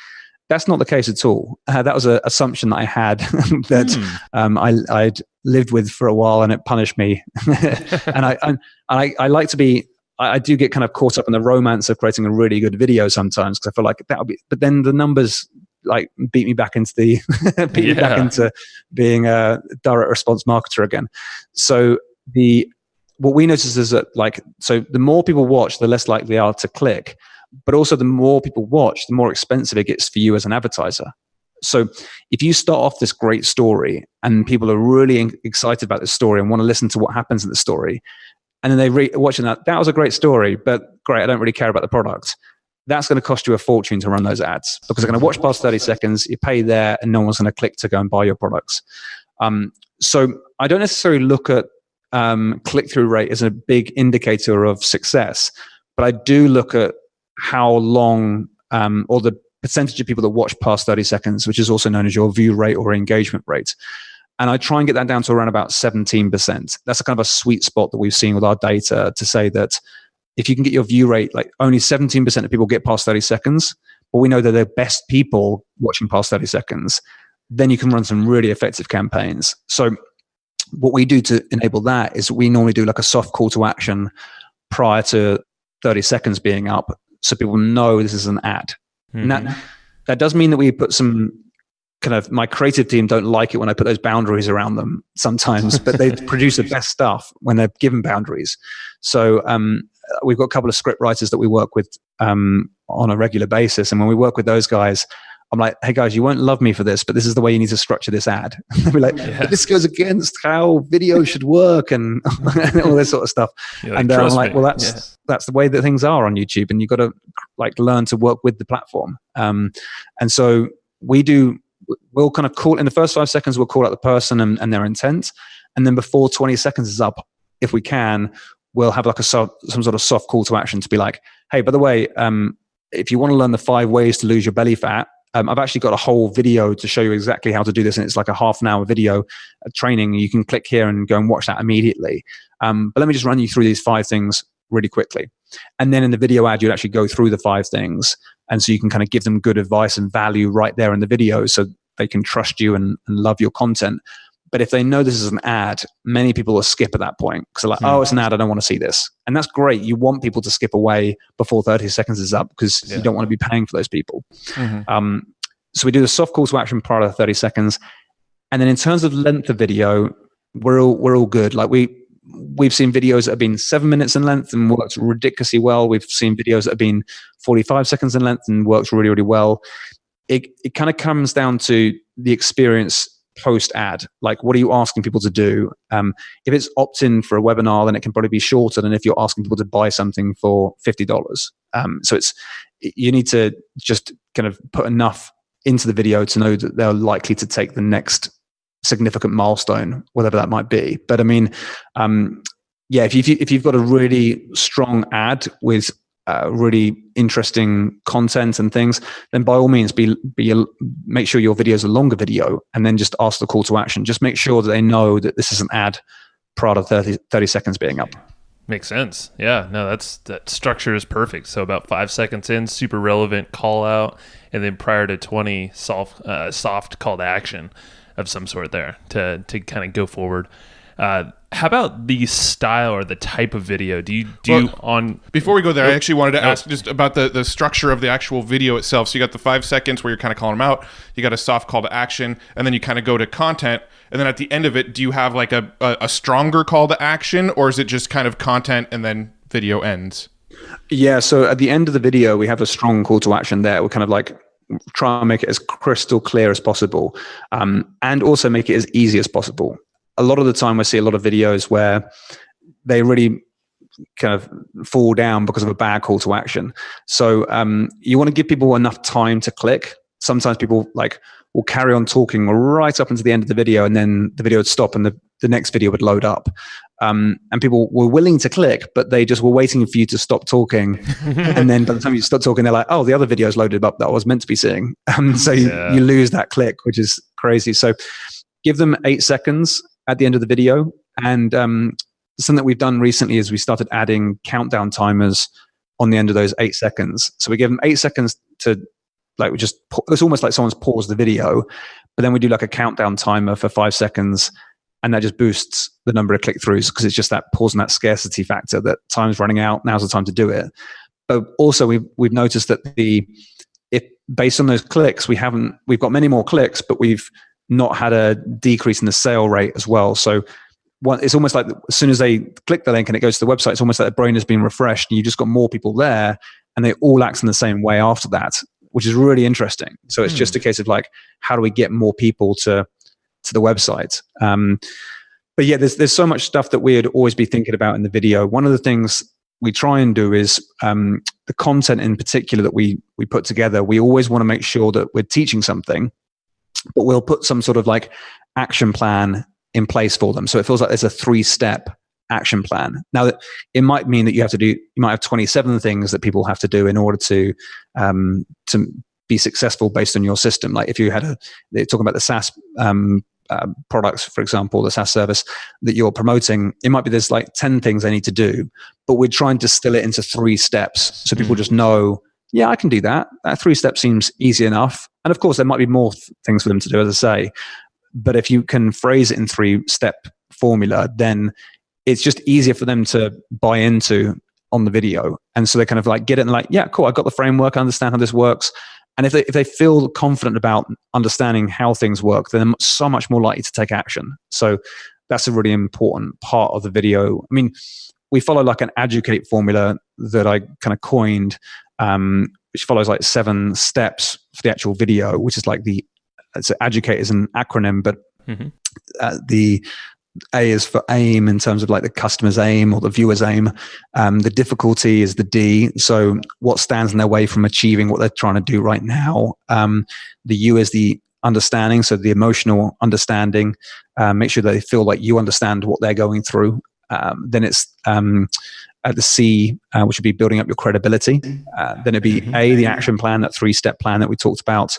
That's not the case at all. That was an assumption that I had that I'd lived with for a while, and it punished me. And I like to be. I do get kind of caught up in the romance of creating a really good video sometimes, because I feel like that would be. But then the numbers like beat me back into into being a direct response marketer again. So what we noticed is that so the more people watch, the less likely they are to click. But also the more people watch, the more expensive it gets for you as an advertiser. So if you start off this great story and people are really excited about this story and want to listen to what happens in the story, and then they watching that was a great story, but great, I don't really care about the product. That's going to cost you a fortune to run those ads, because they're going to watch past 30 seconds, you pay there, and no one's going to click to go and buy your products. So I don't necessarily look at click-through rate as a big indicator of success, but I do look at how long or the percentage of people that watch past 30 seconds, which is also known as your view rate or engagement rate. And I try and get that down to around about 17%. That's a kind of a sweet spot that we've seen with our data to say that if you can get your view rate, like only 17% of people get past 30 seconds, but we know that they're best people watching past 30 seconds, then you can run some really effective campaigns. So what we do to enable that is we normally do like a soft call to action prior to 30 seconds being up, so people know this is an ad. And that does mean that we put some kind of, my creative team don't like it when I put those boundaries around them sometimes, but they produce the best stuff when they're given boundaries. So we've got a couple of script writers that we work with on a regular basis. And when we work with those guys, I'm like, hey guys, you won't love me for this, but this is the way you need to structure this ad. They'll be like, but this goes against how video should work and all this sort of stuff. And I'm like, well, that's the way that things are on YouTube, and you've got to like learn to work with the platform. And so we'll kind of call in the first 5 seconds, we'll call out the person and their intent. And then before 20 seconds is up, if we can, we'll have like some sort of soft call to action to be like, hey, by the way, if you want to learn the 5 ways to lose your belly fat, I've actually got a whole video to show you exactly how to do this, and it's like a half-an-hour video training. You can click here and go and watch that immediately. But let me just run you through these 5 things really quickly. And then in the video ad, you'd actually go through the 5 things. And so you can kind of give them good advice and value right there in the video so they can trust you and love your content. But if they know this is an ad, many people will skip at that point because they're like, oh, it's an ad, I don't want to see this. And that's great. You want people to skip away before 30 seconds is up because you don't want to be paying for those people. So we do the soft call to action prior to 30 seconds. And then in terms of length of video, we're all good. Like we've seen videos that have been 7 minutes in length and worked ridiculously well. We've seen videos that have been 45 seconds in length and works really, really well. It kind of comes down to the experience post ad. Like, what are you asking people to do? If it's opt-in for a webinar, then it can probably be shorter than if you're asking people to buy something for $50. So you need to just kind of put enough into the video to know that they're likely to take the next significant milestone, whatever that might be. But I mean, if you've got a really strong ad with really interesting content and things, then by all means, make sure your video is a longer video, and then just ask the call to action. Just make sure that they know that this is an ad prior to 30 seconds being up. Makes sense. Yeah, no, that structure is perfect. So about 5 seconds in, super relevant call out, and then prior to 20, soft call to action of some sort there to kind of go forward. How about the style or the type of video? Before we go there, I actually wanted to ask just about the structure of the actual video itself. So you got the 5 seconds where you're kind of calling them out. You got a soft call to action, and then you kind of go to content. And then at the end of it, do you have like a stronger call to action, or is it just kind of content and then video ends? Yeah. So at the end of the video, we have a strong call to action there. We're kind of like try and make it as crystal clear as possible, and also make it as easy as possible. A lot of the time I see a lot of videos where they really kind of fall down because of a bad call to action. So you want to give people enough time to click. Sometimes people will carry on talking right up into the end of the video, and then the video would stop and the next video would load up. And people were willing to click, but they just were waiting for you to stop talking. And then by the time you stop talking, they're like, oh, the other video's loaded up that I was meant to be seeing. So you lose that click, which is crazy. So give them 8 seconds at the end of the video. And something that we've done recently is we started adding countdown timers on the end of those 8 seconds. So we give them 8 seconds to it's almost like someone's paused the video, but then we do like a countdown timer for 5 seconds, and that just boosts the number of click-throughs because it's just that pause and that scarcity factor that time's running out. Now's the time to do it. But also we've noticed that if based on those clicks, we've got many more clicks, but we've not had a decrease in the sale rate as well. So it's almost like as soon as they click the link and it goes to the website, it's almost like the brain has been refreshed and you just got more people there, and they all act in the same way after that, which is really interesting. So it's just a case of like, how do we get more people to the website? But yeah, there's so much stuff that we'd always be thinking about in the video. One of the things we try and do is the content in particular that we put together, we always want to make sure that we're teaching something, but we'll put some sort of like action plan in place for them. So it feels like there's a 3-step action plan. Now, it might mean that you might have 27 things that people have to do in order to be successful based on your system. Like if you had they're talking about the SaaS products, for example, the SaaS service that you're promoting, it might be there's like 10 things they need to do, but we're trying to distill it into 3 steps. So people just know, yeah, I can do that. That 3 steps seems easy enough. And of course, there might be more things for them to do, as I say. But if you can phrase it in 3-step formula, then it's just easier for them to buy into on the video. And so they kind of like get it and like, yeah, cool, I got the framework, I understand how this works. And if they feel confident about understanding how things work, then they're so much more likely to take action. So that's a really important part of the video. I mean, we follow like an educate formula that I kind of coined, which follows like 7 steps for the actual video, which is like so educate is an acronym, but the A is for aim in terms of like the customer's aim or the viewer's aim. The difficulty is the D. So what stands in their way from achieving what they're trying to do right now. The U is the understanding. So the emotional understanding, make sure that they feel like you understand what they're going through. Then it's at the C, which would be building up your credibility. Then it'd be A, the action plan, that 3-step plan that we talked about.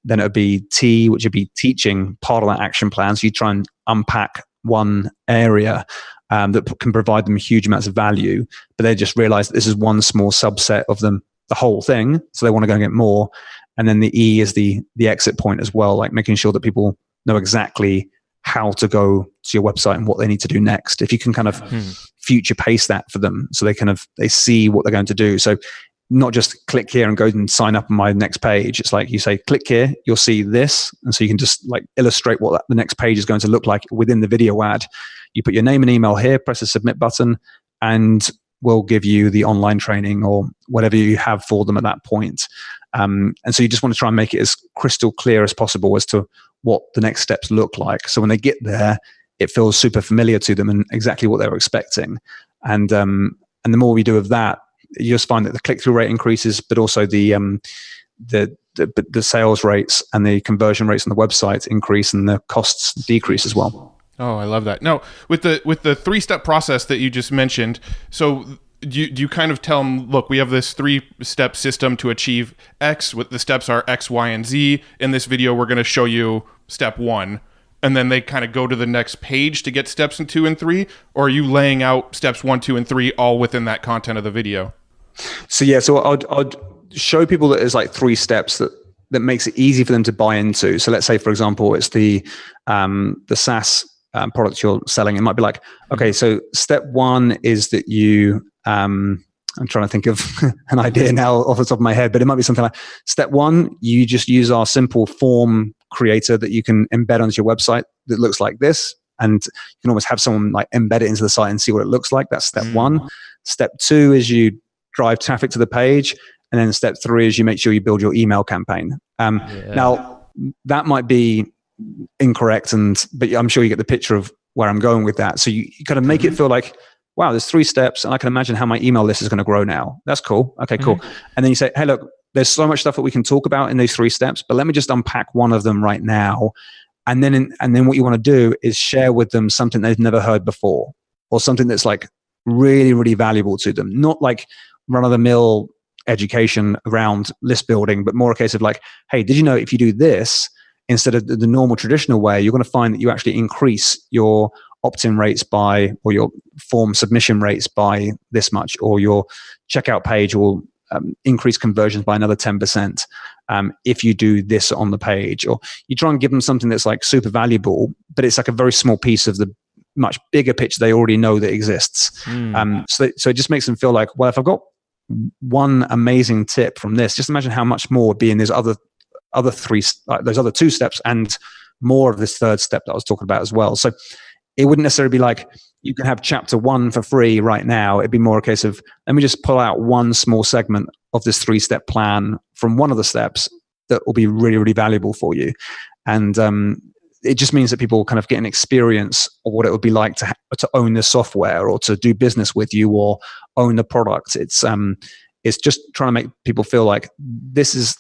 Then it would be T, which would be teaching, part of that action plan. So you try and unpack one area that can provide them huge amounts of value, but they just realize that this is one small subset of them, the whole thing. So they want to go and get more. And then the E is the exit point as well, like making sure that people know exactly how to go to your website and what they need to do next. If you can kind of future pace that for them, so they see what they're going to do. So not just click here and go and sign up on my next page. It's like you say, click here, you'll see this. And so you can just like illustrate what the next page is going to look like within the video ad. You put your name and email here, press the submit button, and we'll give you the online training or whatever you have for them at that point. And so you just want to try and make it as crystal clear as possible as to what the next steps look like. So when they get there, it feels super familiar to them and exactly what they were expecting. And the more we do of that, you just find that the click-through rate increases, but also the sales rates and the conversion rates on the website increase, and the costs decrease as well. Oh, I love that. Now, with the 3-step process that you just mentioned, so do you kind of tell them, look, we have this 3-step system to achieve X. What the steps are X, Y, and Z. In this video, we're going to show you step 1. And then they kind of go to the next page to get steps 2 and 3? Or are you laying out steps 1, 2, and 3 all within that content of the video? So yeah, so I'd show people that there's like 3 steps that makes it easy for them to buy into. So let's say, for example, it's the SaaS product you're selling. It might be like, okay, so step 1 is that you, I'm trying to think of an idea now off the top of my head, but it might be something like step 1, you just use our simple form creator that you can embed onto your website that looks like this. And you can almost have someone like embed it into the site and see what it looks like. That's step 1. Step 2 is you drive traffic to the page. And then step 3 is you make sure you build your email campaign. Now, that might be incorrect, but I'm sure you get the picture of where I'm going with that. So you kind of make it feel like, wow, there's 3 steps, and I can imagine how my email list is going to grow now. That's cool. Okay, cool. And then you say, hey, look, there's so much stuff that we can talk about in these 3 steps, but let me just unpack one of them right now. And then what you want to do is share with them something they've never heard before, or something that's like really, really valuable to them. Not like run-of-the-mill education around list building, but more a case of like, hey, did you know if you do this instead of the normal traditional way, you're going to find that you actually increase your opt-in rates by, or your form submission rates by this much, or your checkout page will increase conversions by another 10% if you do this on the page. Or you try and give them something that's like super valuable, but it's like a very small piece of the much bigger picture they already know that exists. So it just makes them feel like, well, if I've got one amazing tip from this, just imagine how much more would be in those other 3, those other 2 steps, and more of this 3rd step that I was talking about as well. So it wouldn't necessarily be like you can have chapter 1 for free right now. It'd be more a case of, let me just pull out one small segment of this 3-step plan from one of the steps that will be really, really valuable for you. And it just means that people kind of get an experience of what it would be like to own the software, or to do business with you, or own the product. It's just trying to make people feel like this is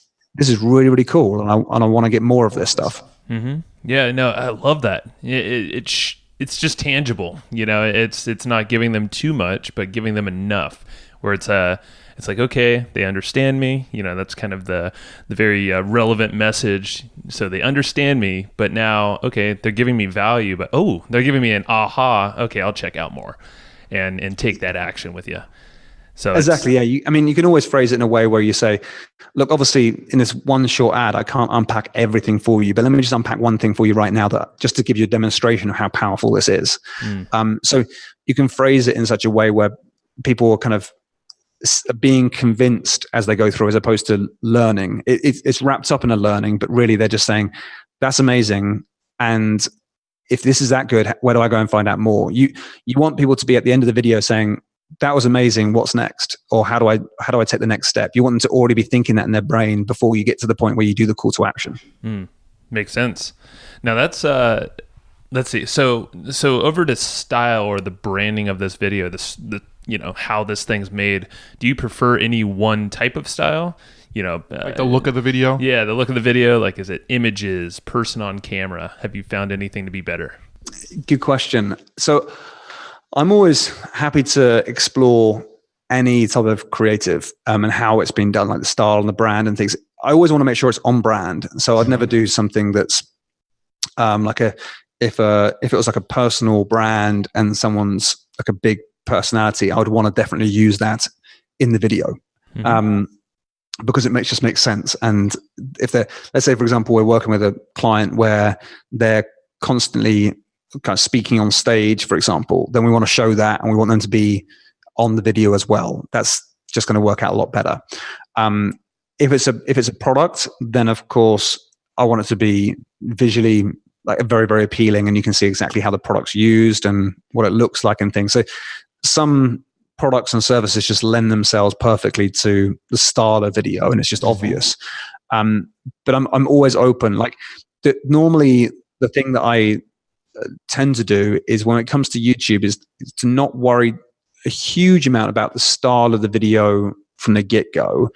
really, really cool, and I want to get more of this stuff. Mm-hmm. Yeah, no, I love that. It's just tangible, it's not giving them too much, but giving them enough where it's like, okay, they understand me. That's kind of the very relevant message. So they understand me, but now, okay, they're giving me value, but they're giving me an aha. Okay, I'll check out more and take that action with you. So exactly, yeah. You can always phrase it in a way where you say, look, obviously in this one short ad, I can't unpack everything for you, but let me just unpack one thing for you right now, that just to give you a demonstration of how powerful this is. So you can phrase it in such a way where people are kind of being convinced as they go through, as opposed to learning. It's wrapped up in a learning, but really they're just saying, that's amazing. And if this is that good, where do I go and find out more? You want people to be at the end of the video saying, that was amazing, what's next? Or how do I take the next step? You want them to already be thinking that in their brain before you get to the point where you do the call to action. Makes sense. Now that's let's see. So over to style, or the branding of this video, how this thing's made. Do you prefer any one type of style? Like the look of the video? Yeah, the look of the video. Like, is it images, person on camera? Have you found anything to be better? Good question. So I'm always happy to explore any type of creative and how it's been done, like the style and the brand and things. I always want to make sure it's on brand. So I'd never do something that's like if it was like a personal brand and someone's like a big personality, I would want to definitely use that in the video. Because it just makes sense. And if let's say, for example, we're working with a client where they're constantly kind of speaking on stage, for example, then we want to show that and we want them to be on the video as well. That's just going to work out a lot better. If it's a product, then of course I want it to be visually like very, very appealing, and you can see exactly how the product's used and what it looks like and things. So some products and services just lend themselves perfectly to the style of video, and it's just obvious. But I'm always open. Like normally, the thing that I tend to do is when it comes to YouTube is to not worry a huge amount about the style of the video from the get-go,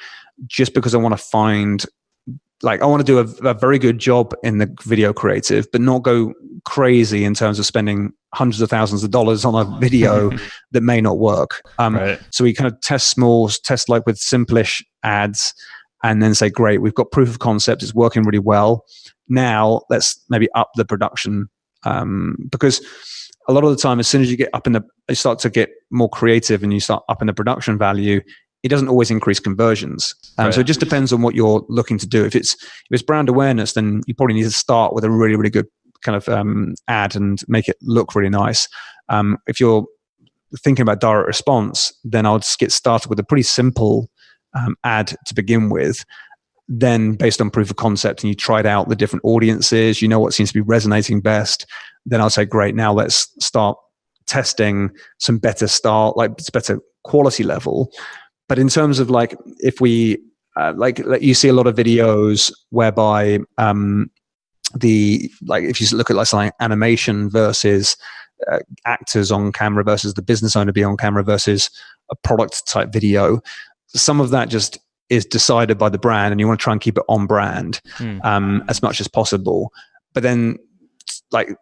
just because I want to find. Like I want to do a very good job in the video creative, but not go crazy in terms of spending hundreds of thousands of dollars on a video that may not work. Right. So we kind of test like with simplish ads, and then say, great, we've got proof of concept. It's working really well. Now let's maybe up the production, because a lot of the time, as soon as you start to get more creative and you start upping the production value, it doesn't always increase conversions. Right. So it just depends on what you're looking to do. If it's brand awareness, then you probably need to start with a really, really good kind of ad and make it look really nice. If you're thinking about direct response, then I'll just get started with a pretty simple ad to begin with. Then based on proof of concept and you tried out the different audiences, you know what seems to be resonating best, then I'll say, great, now let's start testing some better better quality level. But in terms of like, if we you see a lot of videos whereby if you look at like animation versus actors on camera versus the business owner being on camera versus a product type video, some of that just is decided by the brand, and you want to try and keep it on brand as much as possible. But then like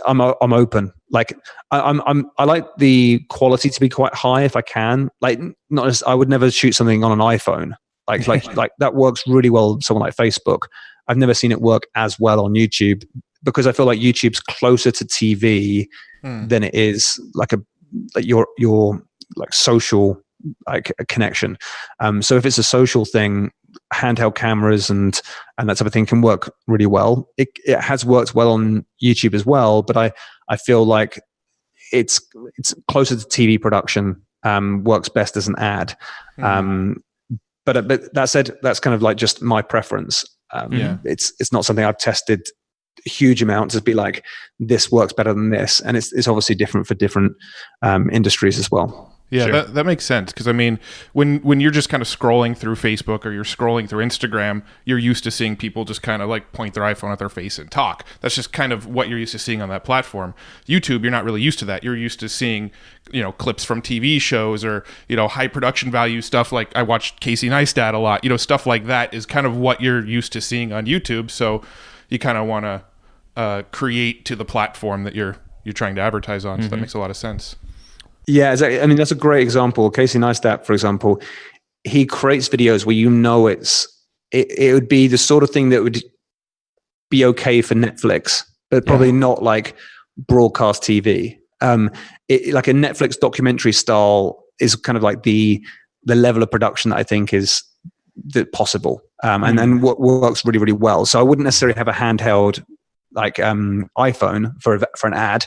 I'm open. Like I like the quality to be quite high if I can. Like I would never shoot something on an iPhone. Like that works really well with someone like Facebook. I've never seen it work as well on YouTube, because I feel like YouTube's closer to TV than it is like your like social like a connection. So if it's a social thing, handheld cameras and that type of thing can work really well. It has worked well on YouTube as well, but I feel like it's closer to TV production, works best as an ad. But that said, that's kind of like just my preference. It's not something I've tested a huge amount to be like, this works better than this. And it's obviously different for different industries as well. Yeah, Sure. that makes sense. Because, I mean, when you're just kind of scrolling through Facebook or you're scrolling through Instagram, you're used to seeing people just kind of like point their iPhone at their face and talk. That's just kind of what you're used to seeing on that platform. YouTube, you're not really used to that. You're used to seeing, clips from TV shows or, high production value stuff. Like I watched Casey Neistat a lot. Stuff like that is kind of what you're used to seeing on YouTube. So you kind of want to create to the platform that you're trying to advertise on. So that makes a lot of sense. Yeah, exactly. I mean, that's a great example. Casey Neistat, for example, he creates videos where it would be the sort of thing that would be okay for Netflix, but probably not like broadcast TV. Like a Netflix documentary style is kind of like the level of production that I think is possible, and then what works really, really well. So I wouldn't necessarily have a handheld like iPhone for an ad.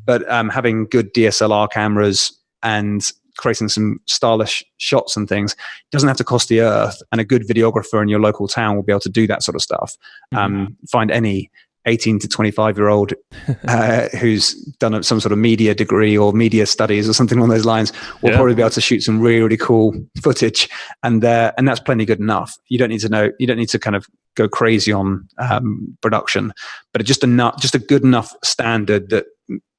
But having good DSLR cameras and creating some stylish shots and things doesn't have to cost the earth. And a good videographer in your local town will be able to do that sort of stuff. Find any 18 to 25-year-old who's done some sort of media degree or media studies or something along those lines will probably be able to shoot some really, really cool footage. And that's plenty good enough. You don't need to kind of go crazy on production, but just a good enough standard that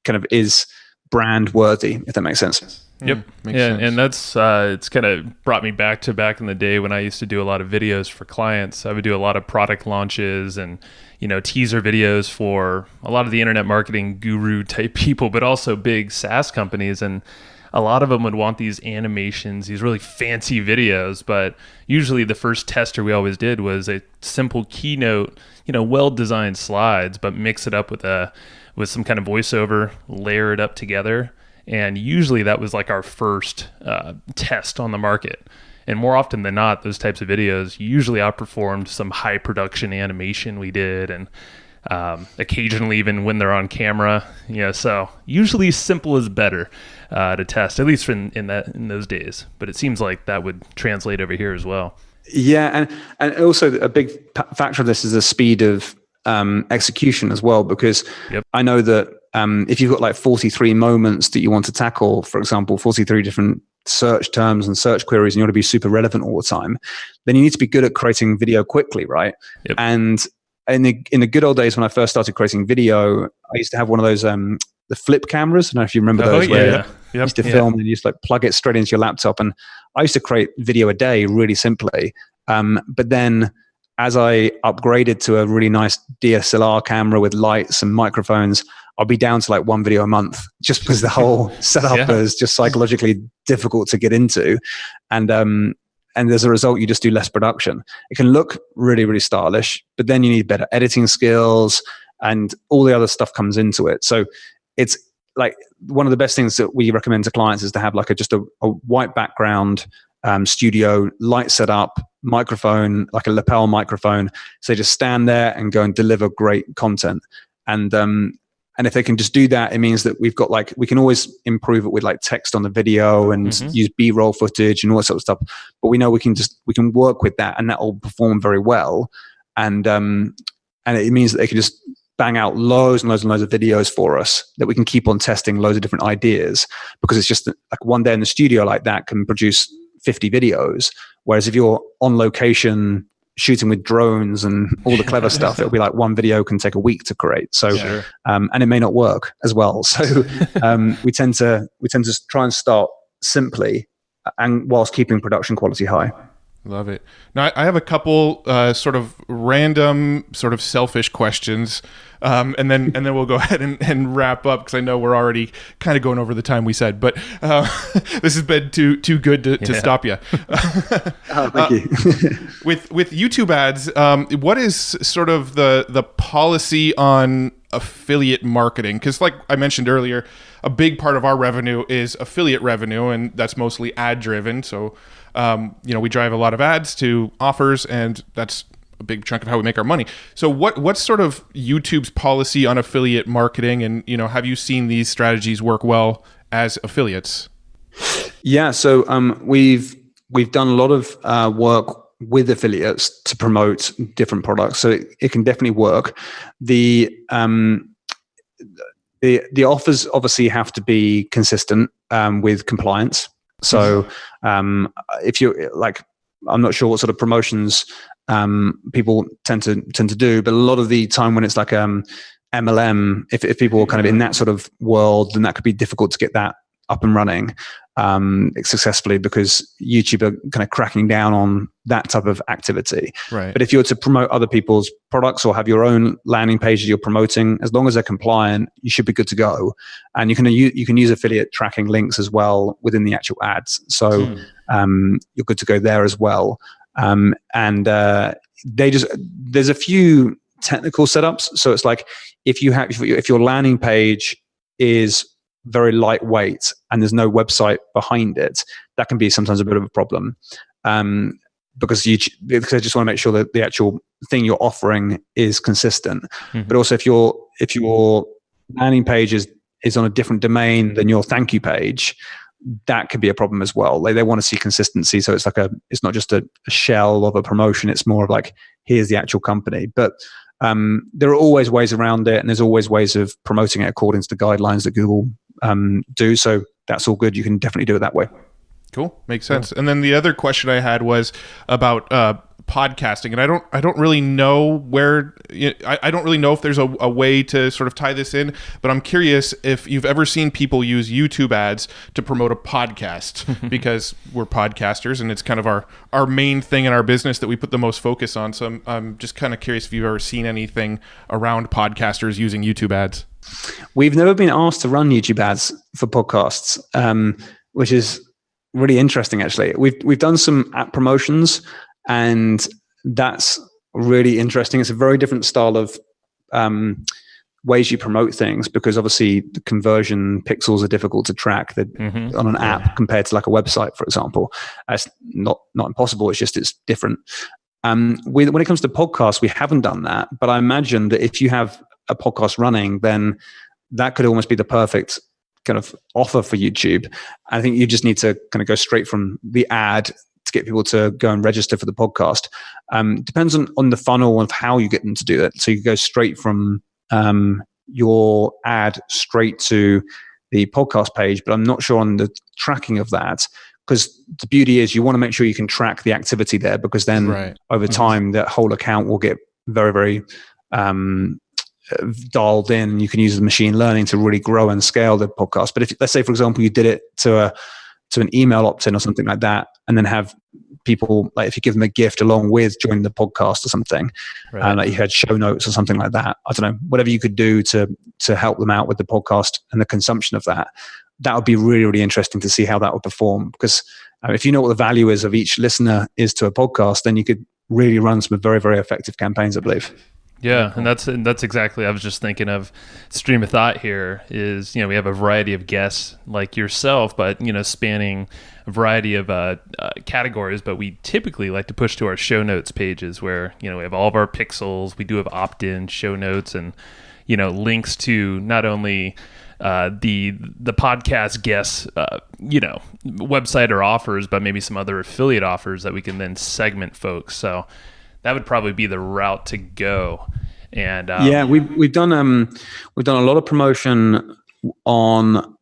kind of is brand worthy, if that makes sense. Yep. Makes sense. And that's it's kind of brought me back in the day when I used to do a lot of videos for clients. I would do a lot of product launches and teaser videos for a lot of the internet marketing guru type people, but also big SaaS companies. And a lot of them would want these animations, these really fancy videos, but usually the first tester we always did was a simple keynote, well-designed slides, but mix it up with some kind of voiceover, layer it up together. And usually that was like our first test on the market. And more often than not, those types of videos usually outperformed some high production animation we did, and occasionally even when they're on camera. So usually simple is better to test, at least in those days. But it seems like that would translate over here as well. Yeah, and also a big factor of this is the speed of execution as well, because I know that if you've got like 43 moments that you want to tackle, for example, 43 different search terms and search queries, and you want to be super relevant all the time, then you need to be good at creating video quickly, right? Yep. And in the good old days when I first started creating video, I used to have one of those the flip cameras. I don't know if you remember those. Where you used to film and you just like plug it straight into your laptop. And I used to create video a day really simply. But then as I upgraded to a really nice DSLR camera with lights and microphones, I'll be down to like one video a month, just because the whole setup is just psychologically difficult to get into. And as a result, you just do less production. It can look really, really stylish, but then you need better editing skills and all the other stuff comes into it. So it's like one of the best things that we recommend to clients is to have like just a white background, studio, light setup, microphone, like a lapel microphone. So they just stand there and go and deliver great content. And if they can just do that, it means that we've got like, we can always improve it with like text on the video and use B-roll footage and all that sort of stuff. But we know we can work with that, and that will perform very well. And it means that they can just bang out loads and loads and loads of videos for us that we can keep on testing loads of different ideas, because it's just like one day in the studio like that can produce 50 videos. Whereas if you're on location shooting with drones and all the clever stuff, it'll be like one video can take a week to create. So, and it may not work as well. So, we tend to try and start simply, and whilst keeping production quality high. Love it. Now, I have a couple sort of random, sort of selfish questions, and then we'll go ahead and wrap up, because I know we're already kind of going over the time we said. But this has been too good to stop you. Thank you. with YouTube ads, what is sort of the policy on affiliate marketing? Because like I mentioned earlier, a big part of our revenue is affiliate revenue, and that's mostly ad driven. So we drive a lot of ads to offers, and that's a big chunk of how we make our money. So what's sort of YouTube's policy on affiliate marketing? And, have you seen these strategies work well as affiliates? Yeah. So we've done a lot of work with affiliates to promote different products. So it can definitely work. The offers obviously have to be consistent with compliance. So if you like, I'm not sure what sort of promotions people tend to do, but a lot of the time when it's like MLM, if people are kind of in that sort of world, then that could be difficult to get that up and running successfully, because YouTube are kind of cracking down on that type of activity. Right. But if you're to promote other people's products or have your own landing pages you're promoting, as long as they're compliant, you should be good to go. And you can use affiliate tracking links as well within the actual ads. So you're good to go there as well. There's a few technical setups. So it's like if your landing page is very lightweight and there's no website behind it, that can be sometimes a bit of a problem, because I just want to make sure that the actual thing you're offering is consistent. But also if your landing page is on a different domain than your thank you page, that could be a problem as well. They want to see consistency, so it's not just a shell of a promotion. It's more of like, here's the actual company. But there are always ways around it, and there's always ways of promoting it according to the guidelines that Google do. So that's all good. You can definitely do it that way. Cool. Makes sense. And then the other question I had was about podcasting, and I don't really know where, I don't really know if there's a way to sort of tie this in, but I'm curious if you've ever seen people use YouTube ads to promote a podcast, because we're podcasters and it's kind of our main thing in our business that we put the most focus on. So I'm just kind of curious if you've ever seen anything around podcasters using YouTube ads. We've never been asked to run YouTube ads for podcasts. which is really interesting. Actually, we've done some app promotions, and that's really interesting. It's a very different style of ways you promote things, because obviously the conversion pixels are difficult to track on an app compared to like a website, for example. It's not impossible. It's different. When it comes to podcasts, we haven't done that, but I imagine that if you have a podcast running, then that could almost be the perfect kind of offer for YouTube. I think you just need to kind of go straight from the ad to get people to go and register for the podcast. Depends on the funnel of how you get them to do that. So you go straight from your ad straight to the podcast page, but I'm not sure on the tracking of that, because the beauty is you want to make sure you can track the activity there, because then over time that whole account will get very, very dialed in. You can use the machine learning to really grow and scale the podcast. But if, let's say, for example, you did it to an email opt-in or something like that, and then have people, like if you give them a gift along with joining the podcast or something, like you had show notes or something like that, I don't know, whatever you could do to help them out with the podcast and the consumption of that would be really, really interesting to see how that would perform. Because if you know what the value is of each listener is to a podcast, then you could really run some very, very effective campaigns, I believe. Yeah, and that's exactly, I was just thinking of stream of thought here is, we have a variety of guests like yourself, but, spanning a variety of categories, but we typically like to push to our show notes pages where, we have all of our pixels, we do have opt-in show notes and, links to not only the podcast guests, website or offers, but maybe some other affiliate offers that we can then segment folks. So that would probably be the route to go. And we've done a lot of promotion on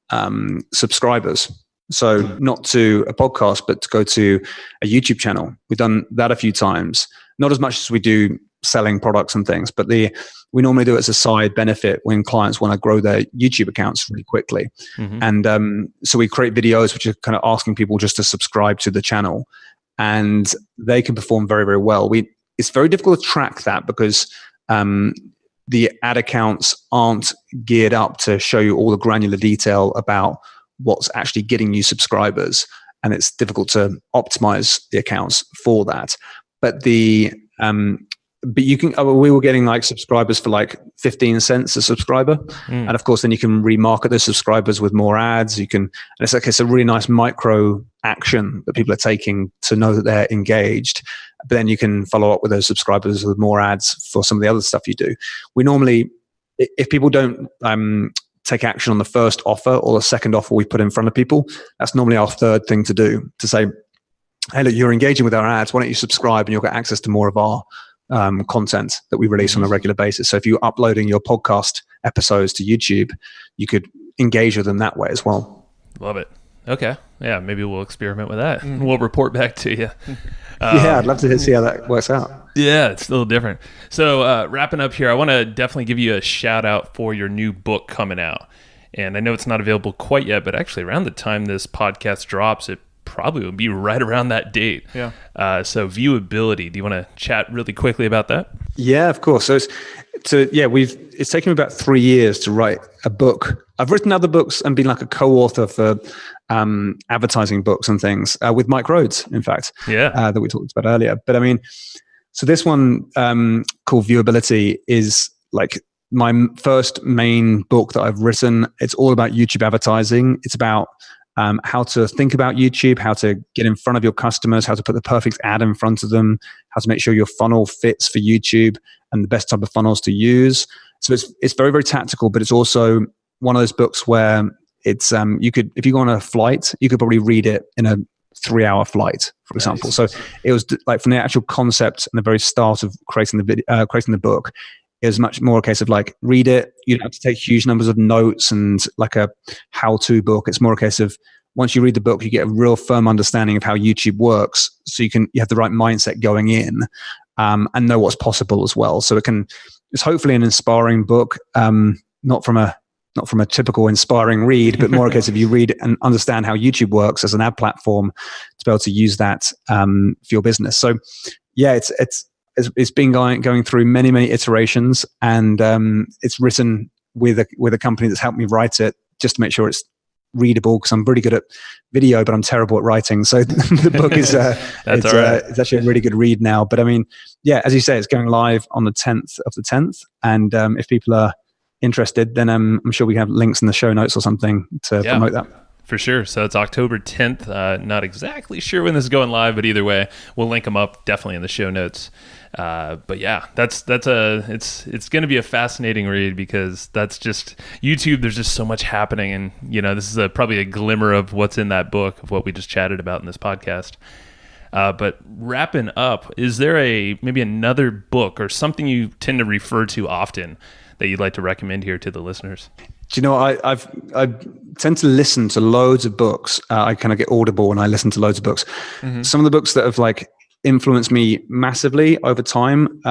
subscribers. So not to a podcast, but to go to a YouTube channel. We've done that a few times. Not as much as we do selling products and things, but we normally do it as a side benefit when clients want to grow their YouTube accounts really quickly. And so we create videos which are kind of asking people just to subscribe to the channel, and they can perform very, very well. It's very difficult to track that because the ad accounts aren't geared up to show you all the granular detail about what's actually getting you subscribers, and it's difficult to optimize the accounts for that. But you can. We were getting like subscribers for like 15 cents a subscriber, and of course, then you can remarket those subscribers with more ads. And it's a really nice micro action that people are taking to know that they're engaged. But then you can follow up with those subscribers with more ads for some of the other stuff you do. We normally, if people don't take action on the first offer or the second offer we put in front of people, that's normally our third thing to do, to say, hey, look, you're engaging with our ads. Why don't you subscribe and you'll get access to more of our content that we release on a regular basis. So if you're uploading your podcast episodes to YouTube, you could engage with them that way as well. Love it. Okay. Yeah, maybe we'll experiment with that. We'll report back to you. Yeah, I'd love to see how that works out. Yeah, it's a little different. So wrapping up here, I want to definitely give you a shout out for your new book coming out. And I know it's not available quite yet, but actually around the time this podcast drops, it probably will be right around that date. Yeah. So Viewability, do you want to chat really quickly about that? Yeah, of course. So it's taken me about 3 years to write a book. I've written other books and been like a co-author for advertising books and things with Mike Rhodes, in fact, that we talked about earlier. But I mean, so this one called Viewability is like my first main book that I've written. It's all about YouTube advertising. It's about how to think about YouTube, how to get in front of your customers, how to put the perfect ad in front of them, how to make sure your funnel fits for YouTube and the best type of funnels to use. So it's very, very tactical, but it's also one of those books where it's you could, if you go on a flight, you could probably read it in a 3-hour flight, for example. So it was like from the actual concept and the very start of creating the book, it was much more a case of like, read it. You don't have to take huge numbers of notes and like a how-to book. It's more a case of once you read the book, you get a real firm understanding of how YouTube works. So you have the right mindset going in and know what's possible as well. So it's hopefully an inspiring book, not from a typical inspiring read, but more a case of you read and understand how YouTube works as an ad platform to be able to use that for your business. So yeah, it's been going through many, many iterations, and it's written with a company that's helped me write it just to make sure it's readable because I'm really good at video, but I'm terrible at writing. So the book is it's actually a really good read now. But I mean, yeah, as you say, it's going live on the 10th of the 10th. And if people are interested, then I'm sure we have links in the show notes or something to promote that. For sure. So it's October 10th. Not exactly sure when this is going live, but either way, we'll link them up definitely in the show notes. But yeah, it's going to be a fascinating read because that's just YouTube. There's just so much happening, and this is probably a glimmer of what's in that book of what we just chatted about in this podcast. But wrapping up, is there maybe another book or something you tend to refer to often that you'd like to recommend here to the listeners? Do you know, I tend to listen to loads of books. I kind of get Audible and I listen to loads of books. Mm-hmm. Some of the books that have influenced me massively over time.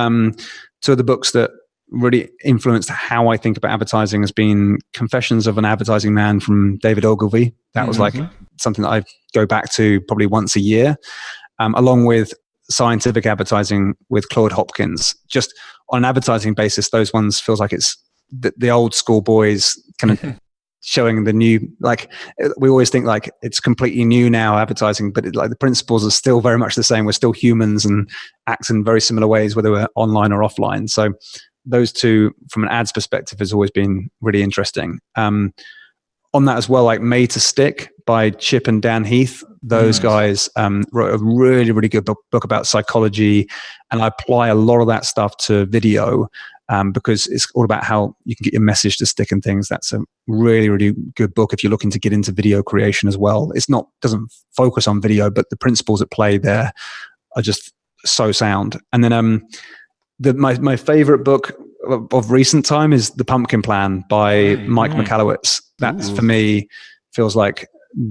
Two of the books that really influenced how I think about advertising has been Confessions of an Advertising Man from David Ogilvy. That was something that I go back to probably once a year, along with Scientific Advertising with Claude Hopkins. Just on an advertising basis, those ones feels like it's the old school boys kind of showing the new, we always think it's completely new now, advertising, but the principles are still very much the same. We're still humans and act in very similar ways, whether we're online or offline. So those two from an ads perspective has always been really interesting. On that as well, Made to Stick by Chip and Dan Heath. Those guys wrote a really, really good book about psychology. And I apply a lot of that stuff to video because it's all about how you can get your message to stick and things. That's a really, really good book if you're looking to get into video creation as well. Doesn't focus on video, but the principles at play there are just so sound. And then my favorite book of recent time is The Pumpkin Plan by Mike Michalowicz. That's for me feels like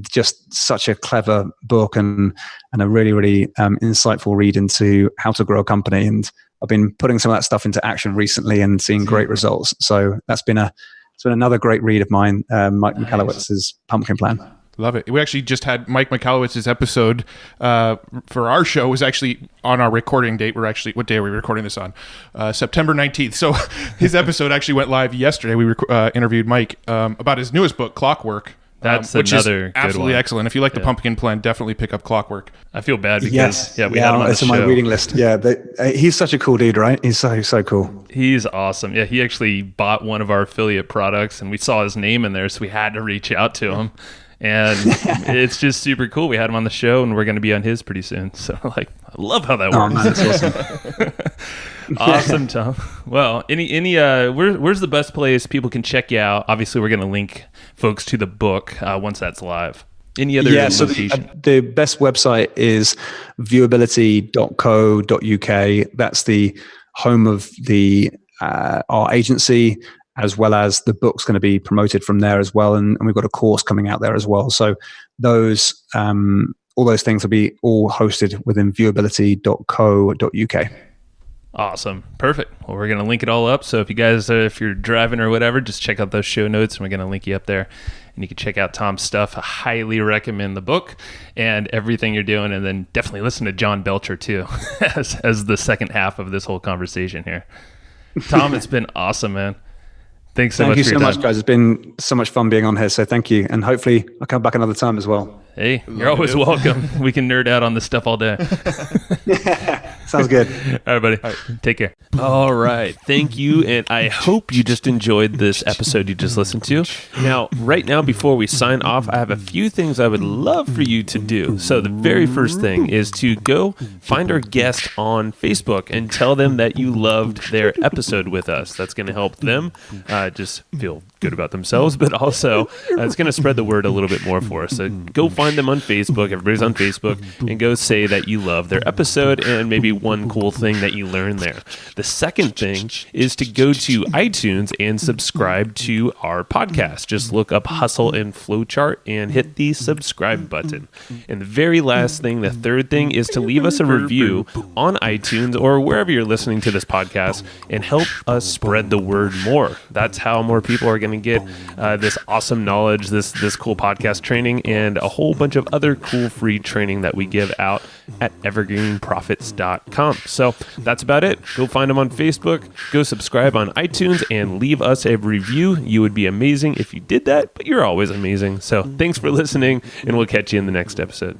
just such a clever book and a really, really insightful read into how to grow a company. And I've been putting some of that stuff into action recently and seeing great results. So it's been another great read of mine, Mike Michalowicz's Pumpkin Plan. Love it. We actually just had Mike Michalowicz's episode for our show was actually on our recording date. What day are we recording this on? September 19th. So his episode actually went live yesterday. We interviewed Mike about his newest book, Clockwork. Which another is absolutely excellent. If you like the Pumpkin Plan, definitely pick up Clockwork. I feel bad because we had him on the show. It's on my reading list. Yeah, he's such a cool dude, right? He's so cool. He's awesome. Yeah, he actually bought one of our affiliate products, and we saw his name in there, so we had to reach out to him. And it's just super cool. We had him on the show, and we're going to be on his pretty soon. So, I love how that works. Oh, man, that's awesome. Awesome, Tom. Well, where's the best place people can check you out? Obviously, we're going to link folks to the book once that's live. Any other location? So the best website is viewability.co.uk. That's the home of our agency, as well as the book's going to be promoted from there as well. And we've got a course coming out there as well. So those, all those things will be all hosted within viewability.co.uk. Awesome. Perfect. Well, we're going to link it all up. So if you guys, if you're driving or whatever, just check out those show notes and we're going to link you up there and you can check out Tom's stuff. I highly recommend the book and everything you're doing. And then definitely listen to John Belcher too, as the second half of this whole conversation here. Tom, it's been awesome, man. Thanks so much for your time. Thank you so much, guys. It's been so much fun being on here. So thank you. And hopefully I'll come back another time as well. Hey, you're always welcome. We can nerd out on this stuff all day. Sounds good. All right, buddy. All right. Take care. All right. Thank you. And I hope you just enjoyed this episode you just listened to. Now, right now, before we sign off, I have a few things I would love for you to do. So the very first thing is to go find our guest on Facebook and tell them that you loved their episode with us. That's going to help them just feel good about themselves, but also it's going to spread the word a little bit more for us. So go find them on Facebook. Everybody's on Facebook, and go say that you love their episode and maybe one cool thing that you learned there. The second thing is to go to iTunes and subscribe to our podcast. Just look up Hustle and Flowchart and hit the subscribe button. And the very last thing, the third thing, is to leave us a review on iTunes or wherever you're listening to this podcast and help us spread the word more. That's how more people are going going to get this awesome knowledge, this cool podcast training, and a whole bunch of other cool free training that we give out at evergreenprofits.com. So that's about it. Go find them on Facebook, go subscribe on iTunes, and leave us a review. You would be amazing if you did that, but you're always amazing. So thanks for listening, and we'll catch you in the next episode.